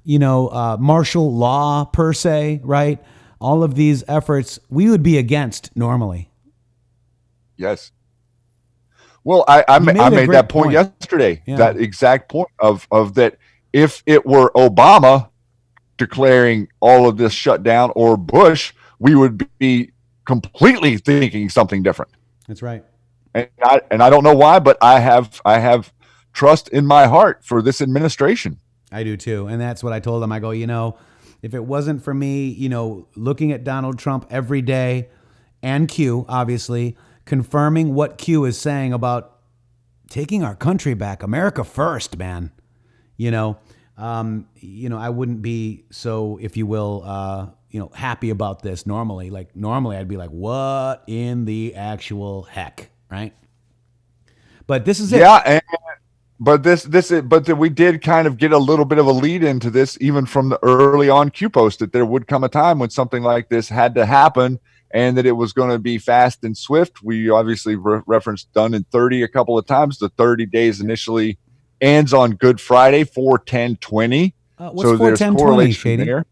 martial law per se, right? All of these efforts we would be against normally. Yes. Well, I made made a great that point point. yesterday. Yeah. That exact point of that. If it were Obama declaring all of this shutdown or Bush, we would be completely thinking something different. That's right. And I don't know why, but I have trust in my heart for this administration. I do too. And that's what I told him. I go, if it wasn't for me, looking at Donald Trump every day and Q, obviously, confirming what Q is saying about taking our country back, America first, man. I wouldn't be so, if you will, happy about this normally. Like normally I'd be like, what in the actual heck, right? But this is it. Yeah, but we did kind of get a little bit of a lead into this, even from the early on Q post, that there would come a time when something like this had to happen, and that it was going to be fast and swift. We obviously referenced done in 30 a couple of times. The 30 days initially ends on Good Friday, 4/10/20. What's So there's 4/10/20, correlation Shady? there.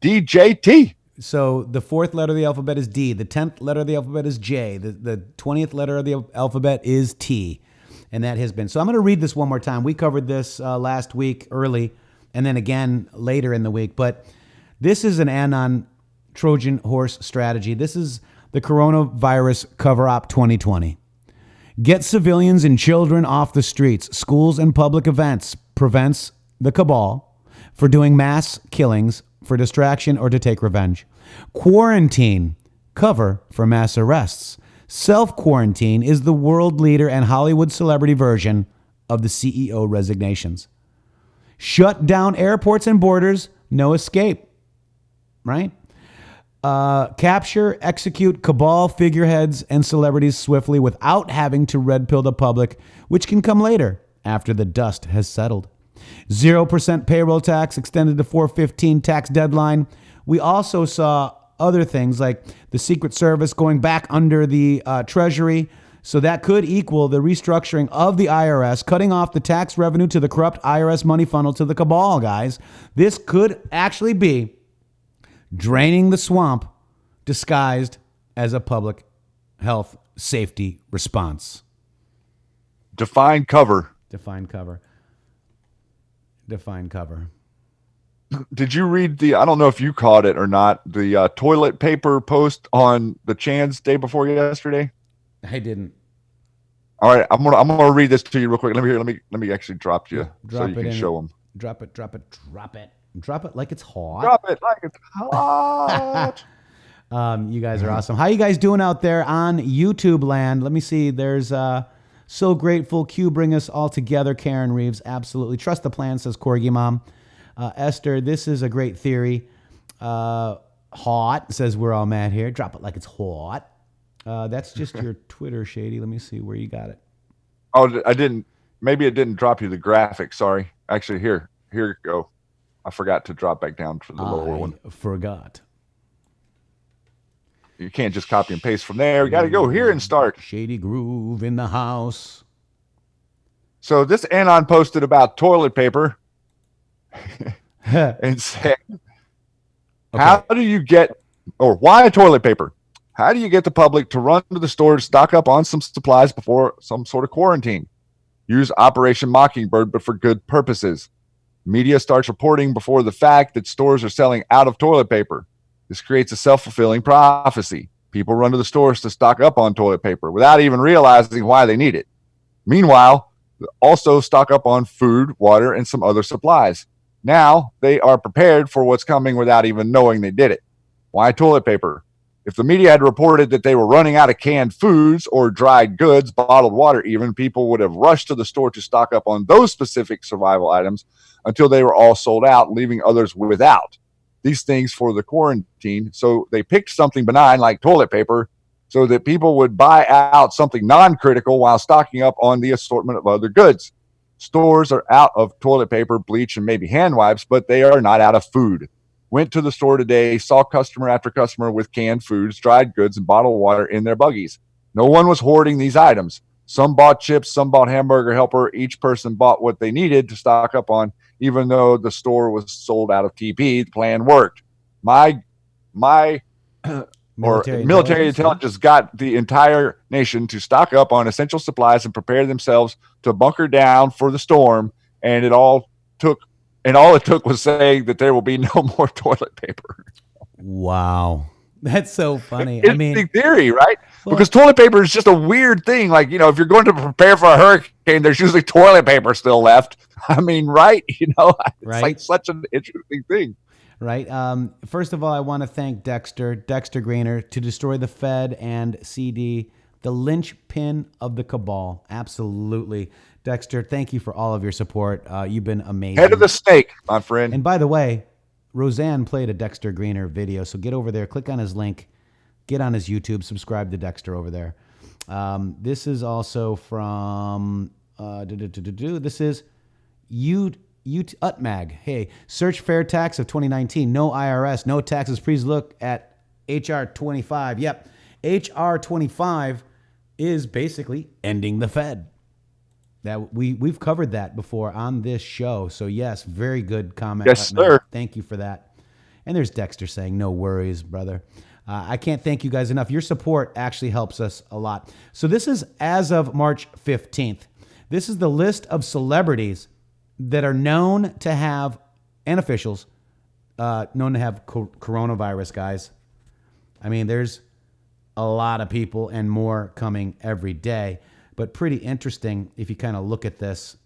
DJT. So the fourth letter of the alphabet is D. The 10th letter of the alphabet is J. The 20th letter of the alphabet is T. And that has been. So I'm going to read this one more time. We covered this last week early and then again later in the week. But this is an Anon Trojan horse strategy. This is the coronavirus cover-up 2020. Get civilians and children off the streets, schools, and public events. Prevents the cabal for doing mass killings for distraction or to take revenge. Quarantine, cover for mass arrests. Self-quarantine is the world leader and Hollywood celebrity version of the CEO resignations. Shut down airports and borders, no escape, right? Capture, execute cabal figureheads and celebrities swiftly without having to red pill the public, which can come later after the dust has settled. 0% payroll tax extended to 4/15 tax deadline. We also saw other things like the Secret Service going back under the Treasury. So that could equal the restructuring of the IRS, cutting off the tax revenue to the corrupt IRS money funnel to the cabal, guys. This could actually be draining the swamp disguised as a public health safety response. Define cover. Define cover. Define cover. Did you read I don't know if you caught it or not, the toilet paper post on the Chan's day before yesterday? I didn't. All right, I'm gonna read this to you real quick. Let me actually drop you so you can show them. Drop it. Drop it like it's hot. Drop it like it's hot. You guys are awesome. How you guys doing out there on YouTube land? Let me see. There's so grateful. Q, bring us all together. Karen Reeves, absolutely. Trust the plan, says Corgi Mom. Esther, this is a great theory. Hot, says we're all mad here. Drop it like it's hot. That's just your Twitter, Shady. Let me see where you got it. Oh, I didn't. Maybe it didn't drop you the graphic. Sorry. Actually, here you go. I forgot to drop back down for the lower one. Forgot. You can't just copy and paste from there. You got to go here and start. Shady Groove in the house. So this Anon posted about toilet paper and said, how do you get, or why toilet paper? How do you get the public to run to the store to stock up on some supplies before some sort of quarantine? Use Operation Mockingbird, but for good purposes. Media starts reporting before the fact that stores are selling out of toilet paper. This creates a self-fulfilling prophecy. People run to the stores to stock up on toilet paper without even realizing why they need it. Meanwhile, they also stock up on food, water, and some other supplies. Now they are prepared for what's coming without even knowing they did it. Why toilet paper? If the media had reported that they were running out of canned foods or dried goods, bottled water even, people would have rushed to the store to stock up on those specific survival items until they were all sold out, leaving others without these things for the quarantine. So they picked something benign like toilet paper so that people would buy out something non-critical while stocking up on the assortment of other goods. Stores are out of toilet paper, bleach, and maybe hand wipes, but they are not out of food. Went to the store today, saw customer after customer with canned foods, dried goods, and bottled water in their buggies. No one was hoarding these items. Some bought chips, some bought hamburger helper. Each person bought what they needed to stock up on, even though the store was sold out of TP. The plan worked. My military intelligence got the entire nation to stock up on essential supplies and prepare themselves to bunker down for the storm. And all it took was saying that there will be no more toilet paper. Wow. That's so funny. I mean, theory, right? Because toilet paper is just a weird thing. Like, if you're going to prepare for a hurricane, there's usually toilet paper still left. I mean, right? It's like such an interesting thing. Right. First of all, I want to thank Dexter Greener, to destroy the Fed and CD, the linchpin of the cabal. Absolutely. Dexter, thank you for all of your support. You've been amazing. Head of the snake, my friend. And by the way, Roseanne played a Dexter Greener video, so get over there, click on his link, get on his YouTube, subscribe to Dexter over there. This is also from, this is Utmag. Hey, search fair tax of 2019, no IRS, no taxes. Please look at HR 25. Yep, HR 25 is basically ending the Fed. That we've covered that before on this show. So yes, very good comment. Yes, sir. Thank you for that. And there's Dexter saying, no worries, brother. I can't thank you guys enough. Your support actually helps us a lot. So this is as of March 15th. This is the list of celebrities that are known to have, and officials, known to have coronavirus, guys. I mean, there's a lot of people and more coming every day. But pretty interesting if you kind of look at this.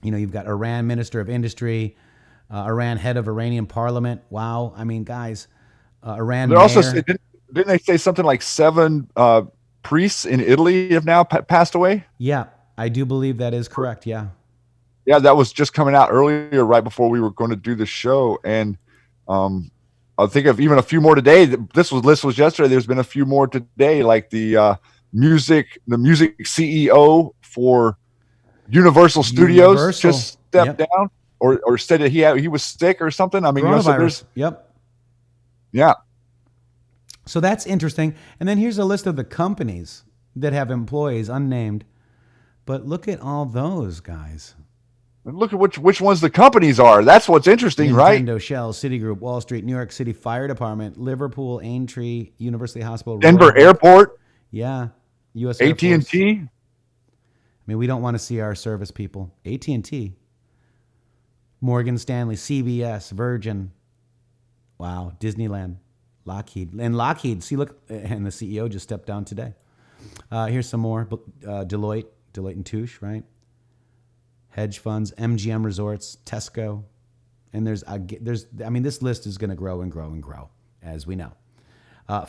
You've got Iran Minister of Industry, Iran head of Iranian Parliament. Wow. I mean, guys, Iran. They're also, didn't they say something like 7 priests in Italy have now passed away? Yeah, I do believe that is correct. Yeah. Yeah, that was just coming out earlier, right before we were going to do the show. And I think of even a few more today. This list was yesterday. There's been a few more today, like the music CEO for Universal Studios just stepped down or said that he was sick or something. I mean, coronavirus. Yep. Yeah. So that's interesting. And then here's a list of the companies that have employees unnamed. But look at all those guys. And look at which ones the companies are. That's what's interesting, right? Nintendo, Shell, Citigroup, Wall Street, New York City Fire Department, Liverpool, Aintree, University Hospital, Denver Airport. Yeah. U.S. AT&T. I mean, we don't want to see our service people. AT&T, Morgan Stanley, CBS, Virgin. Wow. Disneyland, Lockheed. And Lockheed, see, look, and the CEO just stepped down today. Here's some more. Deloitte and Touche, right? Hedge funds, MGM Resorts, Tesco. And this list is going to grow and grow and grow, as we know.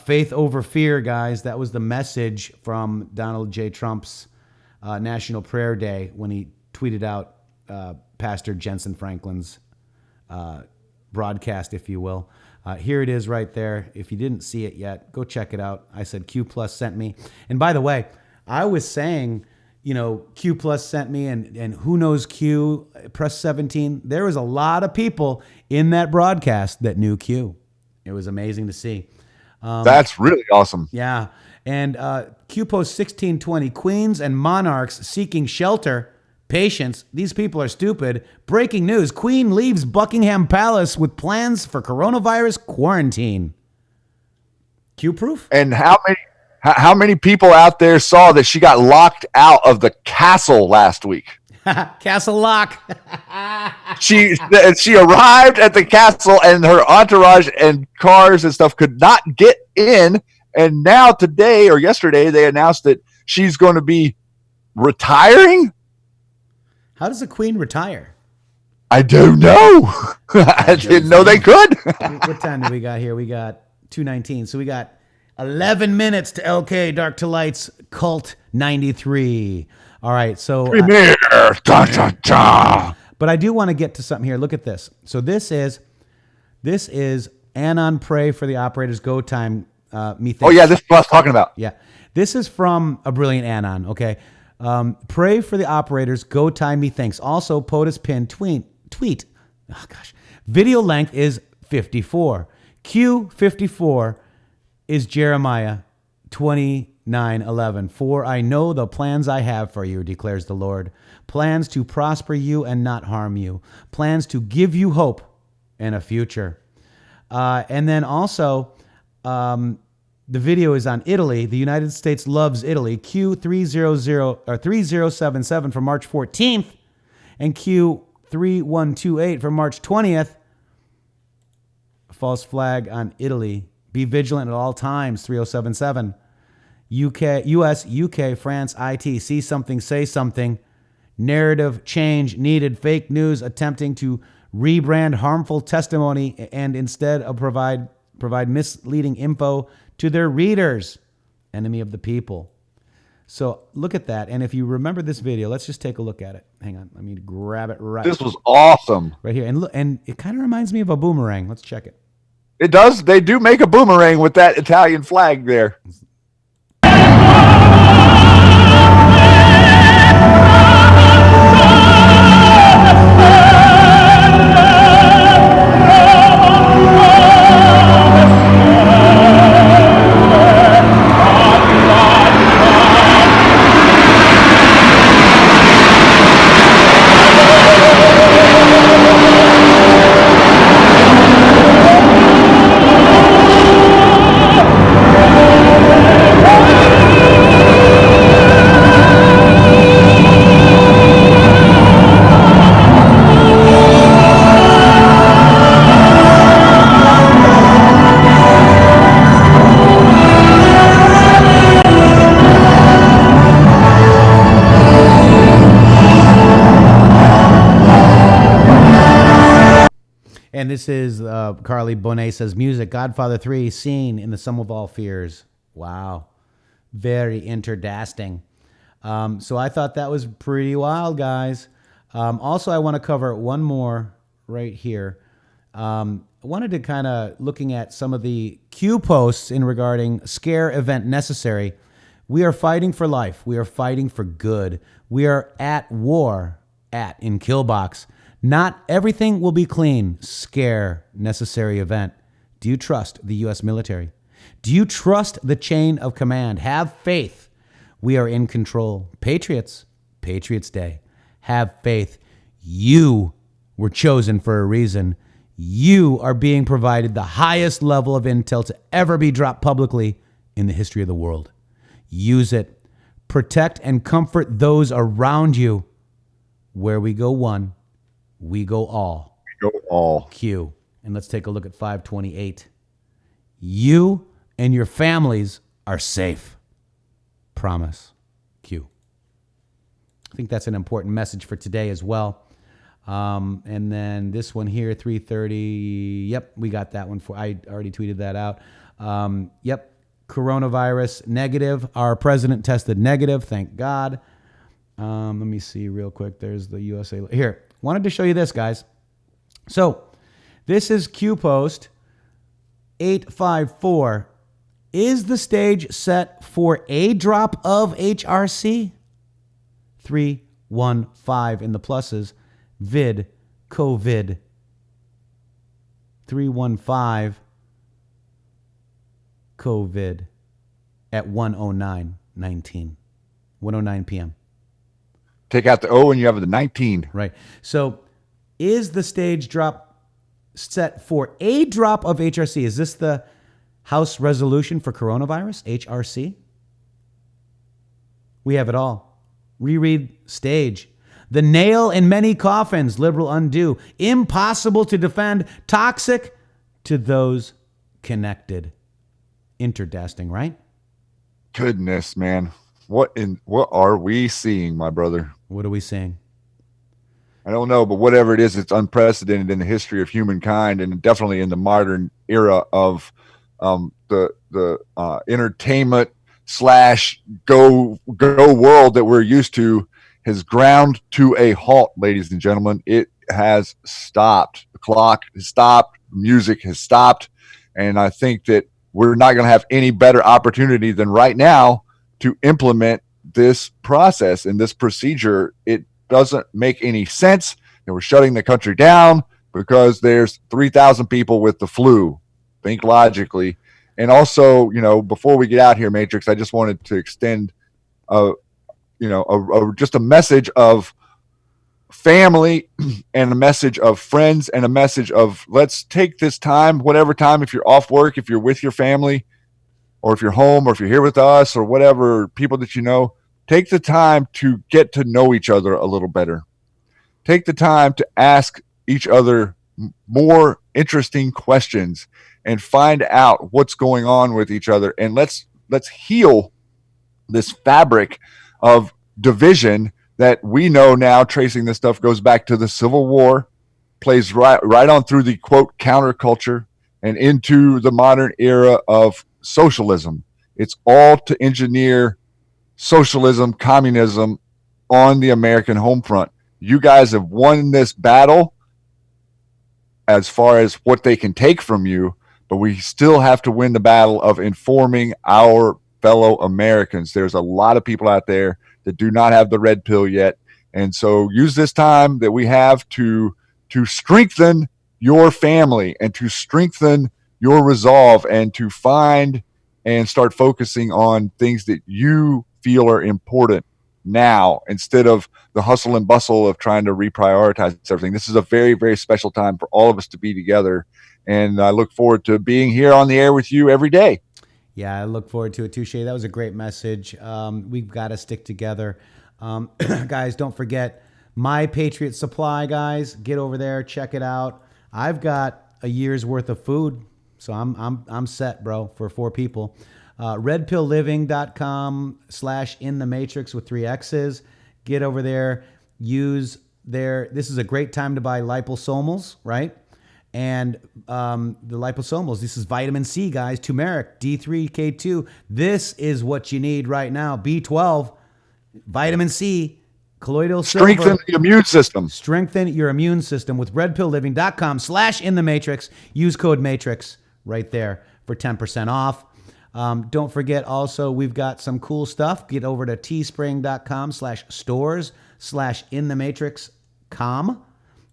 Faith over fear, guys. That was the message from Donald J. Trump's National Prayer Day when he tweeted out Pastor Jensen Franklin's broadcast, if you will. Here it is right there. If you didn't see it yet, go check it out. I said Q Plus sent me. And by the way, I was saying, Q Plus sent me and who knows Q, press 17. There was a lot of people in that broadcast that knew Q. It was amazing to see. That's really awesome. Yeah. And Q Post 1620, Queens and monarchs seeking shelter. Patience. These people are stupid. Breaking news. Queen leaves Buckingham Palace with plans for coronavirus quarantine. Q-proof? And how many people out there saw that she got locked out of the castle last week? Castle lock. She arrived at the castle and her entourage and cars and stuff could not get in. And now today or yesterday, they announced that she's going to be retiring. How does a queen retire? I don't know. I didn't know they could. What time do we got here? We got 2:19. So we got 11 minutes to LK Dark to Lights Cult 93. All right. So premiere. But I do want to get to something here. Look at this. So this is Anon Pray for the Operators Go Time methinks. Oh yeah, this is what I was talking about. Yeah. This is from A Brilliant Anon, okay? Pray for the operators. Go time, methinks. Also, POTUS pin tweet. Oh, gosh. Video length is 54. Q 54 is Jeremiah 29:11. For I know the plans I have for you, declares the Lord. Plans to prosper you and not harm you. Plans to give you hope and a future. And then also, the video is on Italy. The United States loves Italy. Q3077 from March 14th and Q3128 from March 20th. False flag on Italy. Be vigilant at all times. 3077. US, UK, France, IT. See something, say something. Narrative change needed. Fake news attempting to rebrand harmful testimony and instead of provide misleading info to their readers. Enemy of the people. So look at that. And if you remember this video, let's just take a look at it. Hang on. Let me grab it right. This was awesome. Right here. And look, and it kind of reminds me of a boomerang. Let's check it. It does. They do make a boomerang with that Italian flag there. And this is Carly Bonet says, music, Godfather 3, scene in the Sum of All Fears. Wow. Very interdasting. So I thought that was pretty wild, guys. Also, I want to cover one more right here. I wanted to kind of looking at some of the Q posts in regarding scare event necessary. We are fighting for life. We are fighting for good. We are at war in Killbox. Not everything will be clean. Scare necessary event. Do you trust the U.S. military? Do you trust the chain of command? Have faith. We are in control. Patriots Day. Have faith. You were chosen for a reason. You are being provided the highest level of intel to ever be dropped publicly in the history of the world. Use it. Protect and comfort those around you. Where we go one, we go all. We go all. Q. And let's take a look at 528. You and your families are safe. Promise. Q. I think that's an important message for today as well. And then this one here, 330. Yep, we got that one. I already tweeted that out. Yep, coronavirus negative. Our president tested negative. Thank God. Let me see real quick. There's the USA. Here, wanted to show you this, guys. So this is Q post 854. Is the stage set for a drop of HRC? 315 in the pluses. Vid, COVID. 315, COVID at 1:09:19. 1:09 p.m. Take out the O and you have the 19. Right. So is the stage drop set for a drop of HRC? Is this the House resolution for coronavirus, HRC? We have it all. Reread stage. The nail in many coffins, liberal undo. Impossible to defend, toxic to those connected. Interdasting, right? Goodness, man. What are we seeing, my brother? What are we seeing? I don't know, but whatever it is, it's unprecedented in the history of humankind and definitely in the modern era of the entertainment / go world that we're used to has ground to a halt, ladies and gentlemen. It has stopped. The clock has stopped. Music has stopped. And I think that we're not going to have any better opportunity than right now to implement this process and this procedure. It doesn't make any sense. And we're shutting the country down because there's 3,000 people with the flu. Think logically. And also, before we get out here, Matrixxx, I just wanted to extend just a message of family and a message of friends and a message of, let's take this time, whatever time, if you're off work, if you're with your family, or if you're home, or if you're here with us, or whatever, people that take the time to get to know each other a little better. Take the time to ask each other more interesting questions and find out what's going on with each other. And let's heal this fabric of division that we know now, tracing this stuff, goes back to the Civil War, plays right on through the, quote, counterculture and into the modern era of socialism. It's all to engineer socialism, communism on the American home front. You guys have won this battle as far as what they can take from you, but we still have to win the battle of informing our fellow Americans. There's a lot of people out there that do not have the red pill yet. And so use this time that we have to strengthen your family and to strengthen your resolve and to find and start focusing on things that you feel are important now, instead of the hustle and bustle of trying to reprioritize everything. This is a very, very special time for all of us to be together. And I look forward to being here on the air with you every day. Yeah, I look forward to it too, Shay. That was a great message. We've got to stick together. Guys, don't forget My Patriots Supply, guys. Get over there, check it out. I've got a year's worth of food, so I'm set, bro, for 4 people. redpillliving.com/intheMatrixxx with 3 X's. Get over there. Use this is a great time to buy liposomals, right? And the liposomals, this is vitamin C, guys, turmeric, D3, K2. This is what you need right now. B12, vitamin C, colloidal silver. Strengthen the immune system. Strengthen your immune system with redpillliving.com/intheMatrixxx. Use code Matrixxx right there for 10% off. Don't forget also, we've got some cool stuff. Get over to teespring.com/stores/intheMatrixxx.com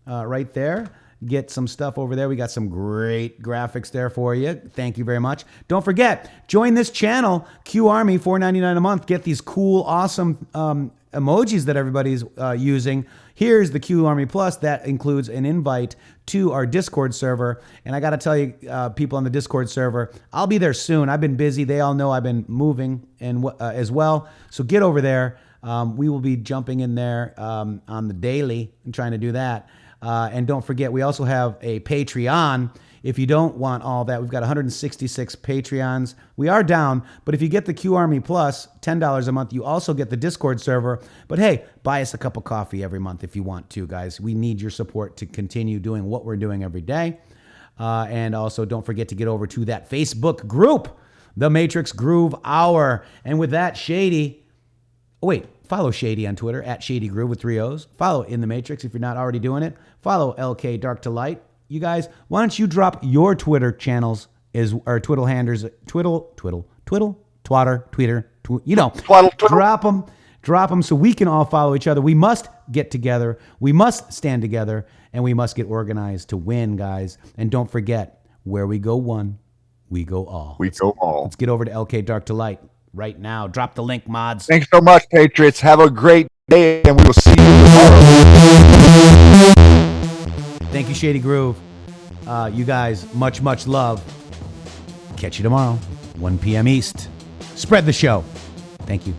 right there. Get some stuff over there. We got some great graphics there for you. Thank you very much. Don't forget, join this channel, Q Army, $4.99 a month. Get these cool, awesome emojis that everybody's using. Here's the Q Army Plus. That includes an invite to our Discord server. And I got to tell you, people on the Discord server, I'll be there soon. I've been busy. They all know I've been moving and as well. So get over there. We will be jumping in there on the daily and trying to do that. And don't forget, we also have a Patreon. If you don't want all that, we've got 166 Patreons. We are down, but if you get the Q Army Plus, $10 a month, you also get the Discord server. But hey, buy us a cup of coffee every month if you want to, guys. We need your support to continue doing what we're doing every day. And also, don't forget to get over to that Facebook group, the Matrixxx Groove Hour. And with that, Shady, follow Shady on Twitter, @ShadyGroove with 3 O's. Follow intheMatrixxx if you're not already doing it. Follow LK Dark to Light. You guys, why don't you drop your Twitter channels or twiddle handers, twitter, drop them so we can all follow each other. We must get together. We must stand together, and we must get organized to win, guys. And don't forget, where we go one, we go all. Let's get over to LK Dark to Light right now. Drop the link, mods. Thanks so much, Patriots. Have a great day, and we will see you tomorrow. Thank you, Shady Groove. You guys, much, much love. Catch you tomorrow, 1 p.m. East. Spread the show. Thank you.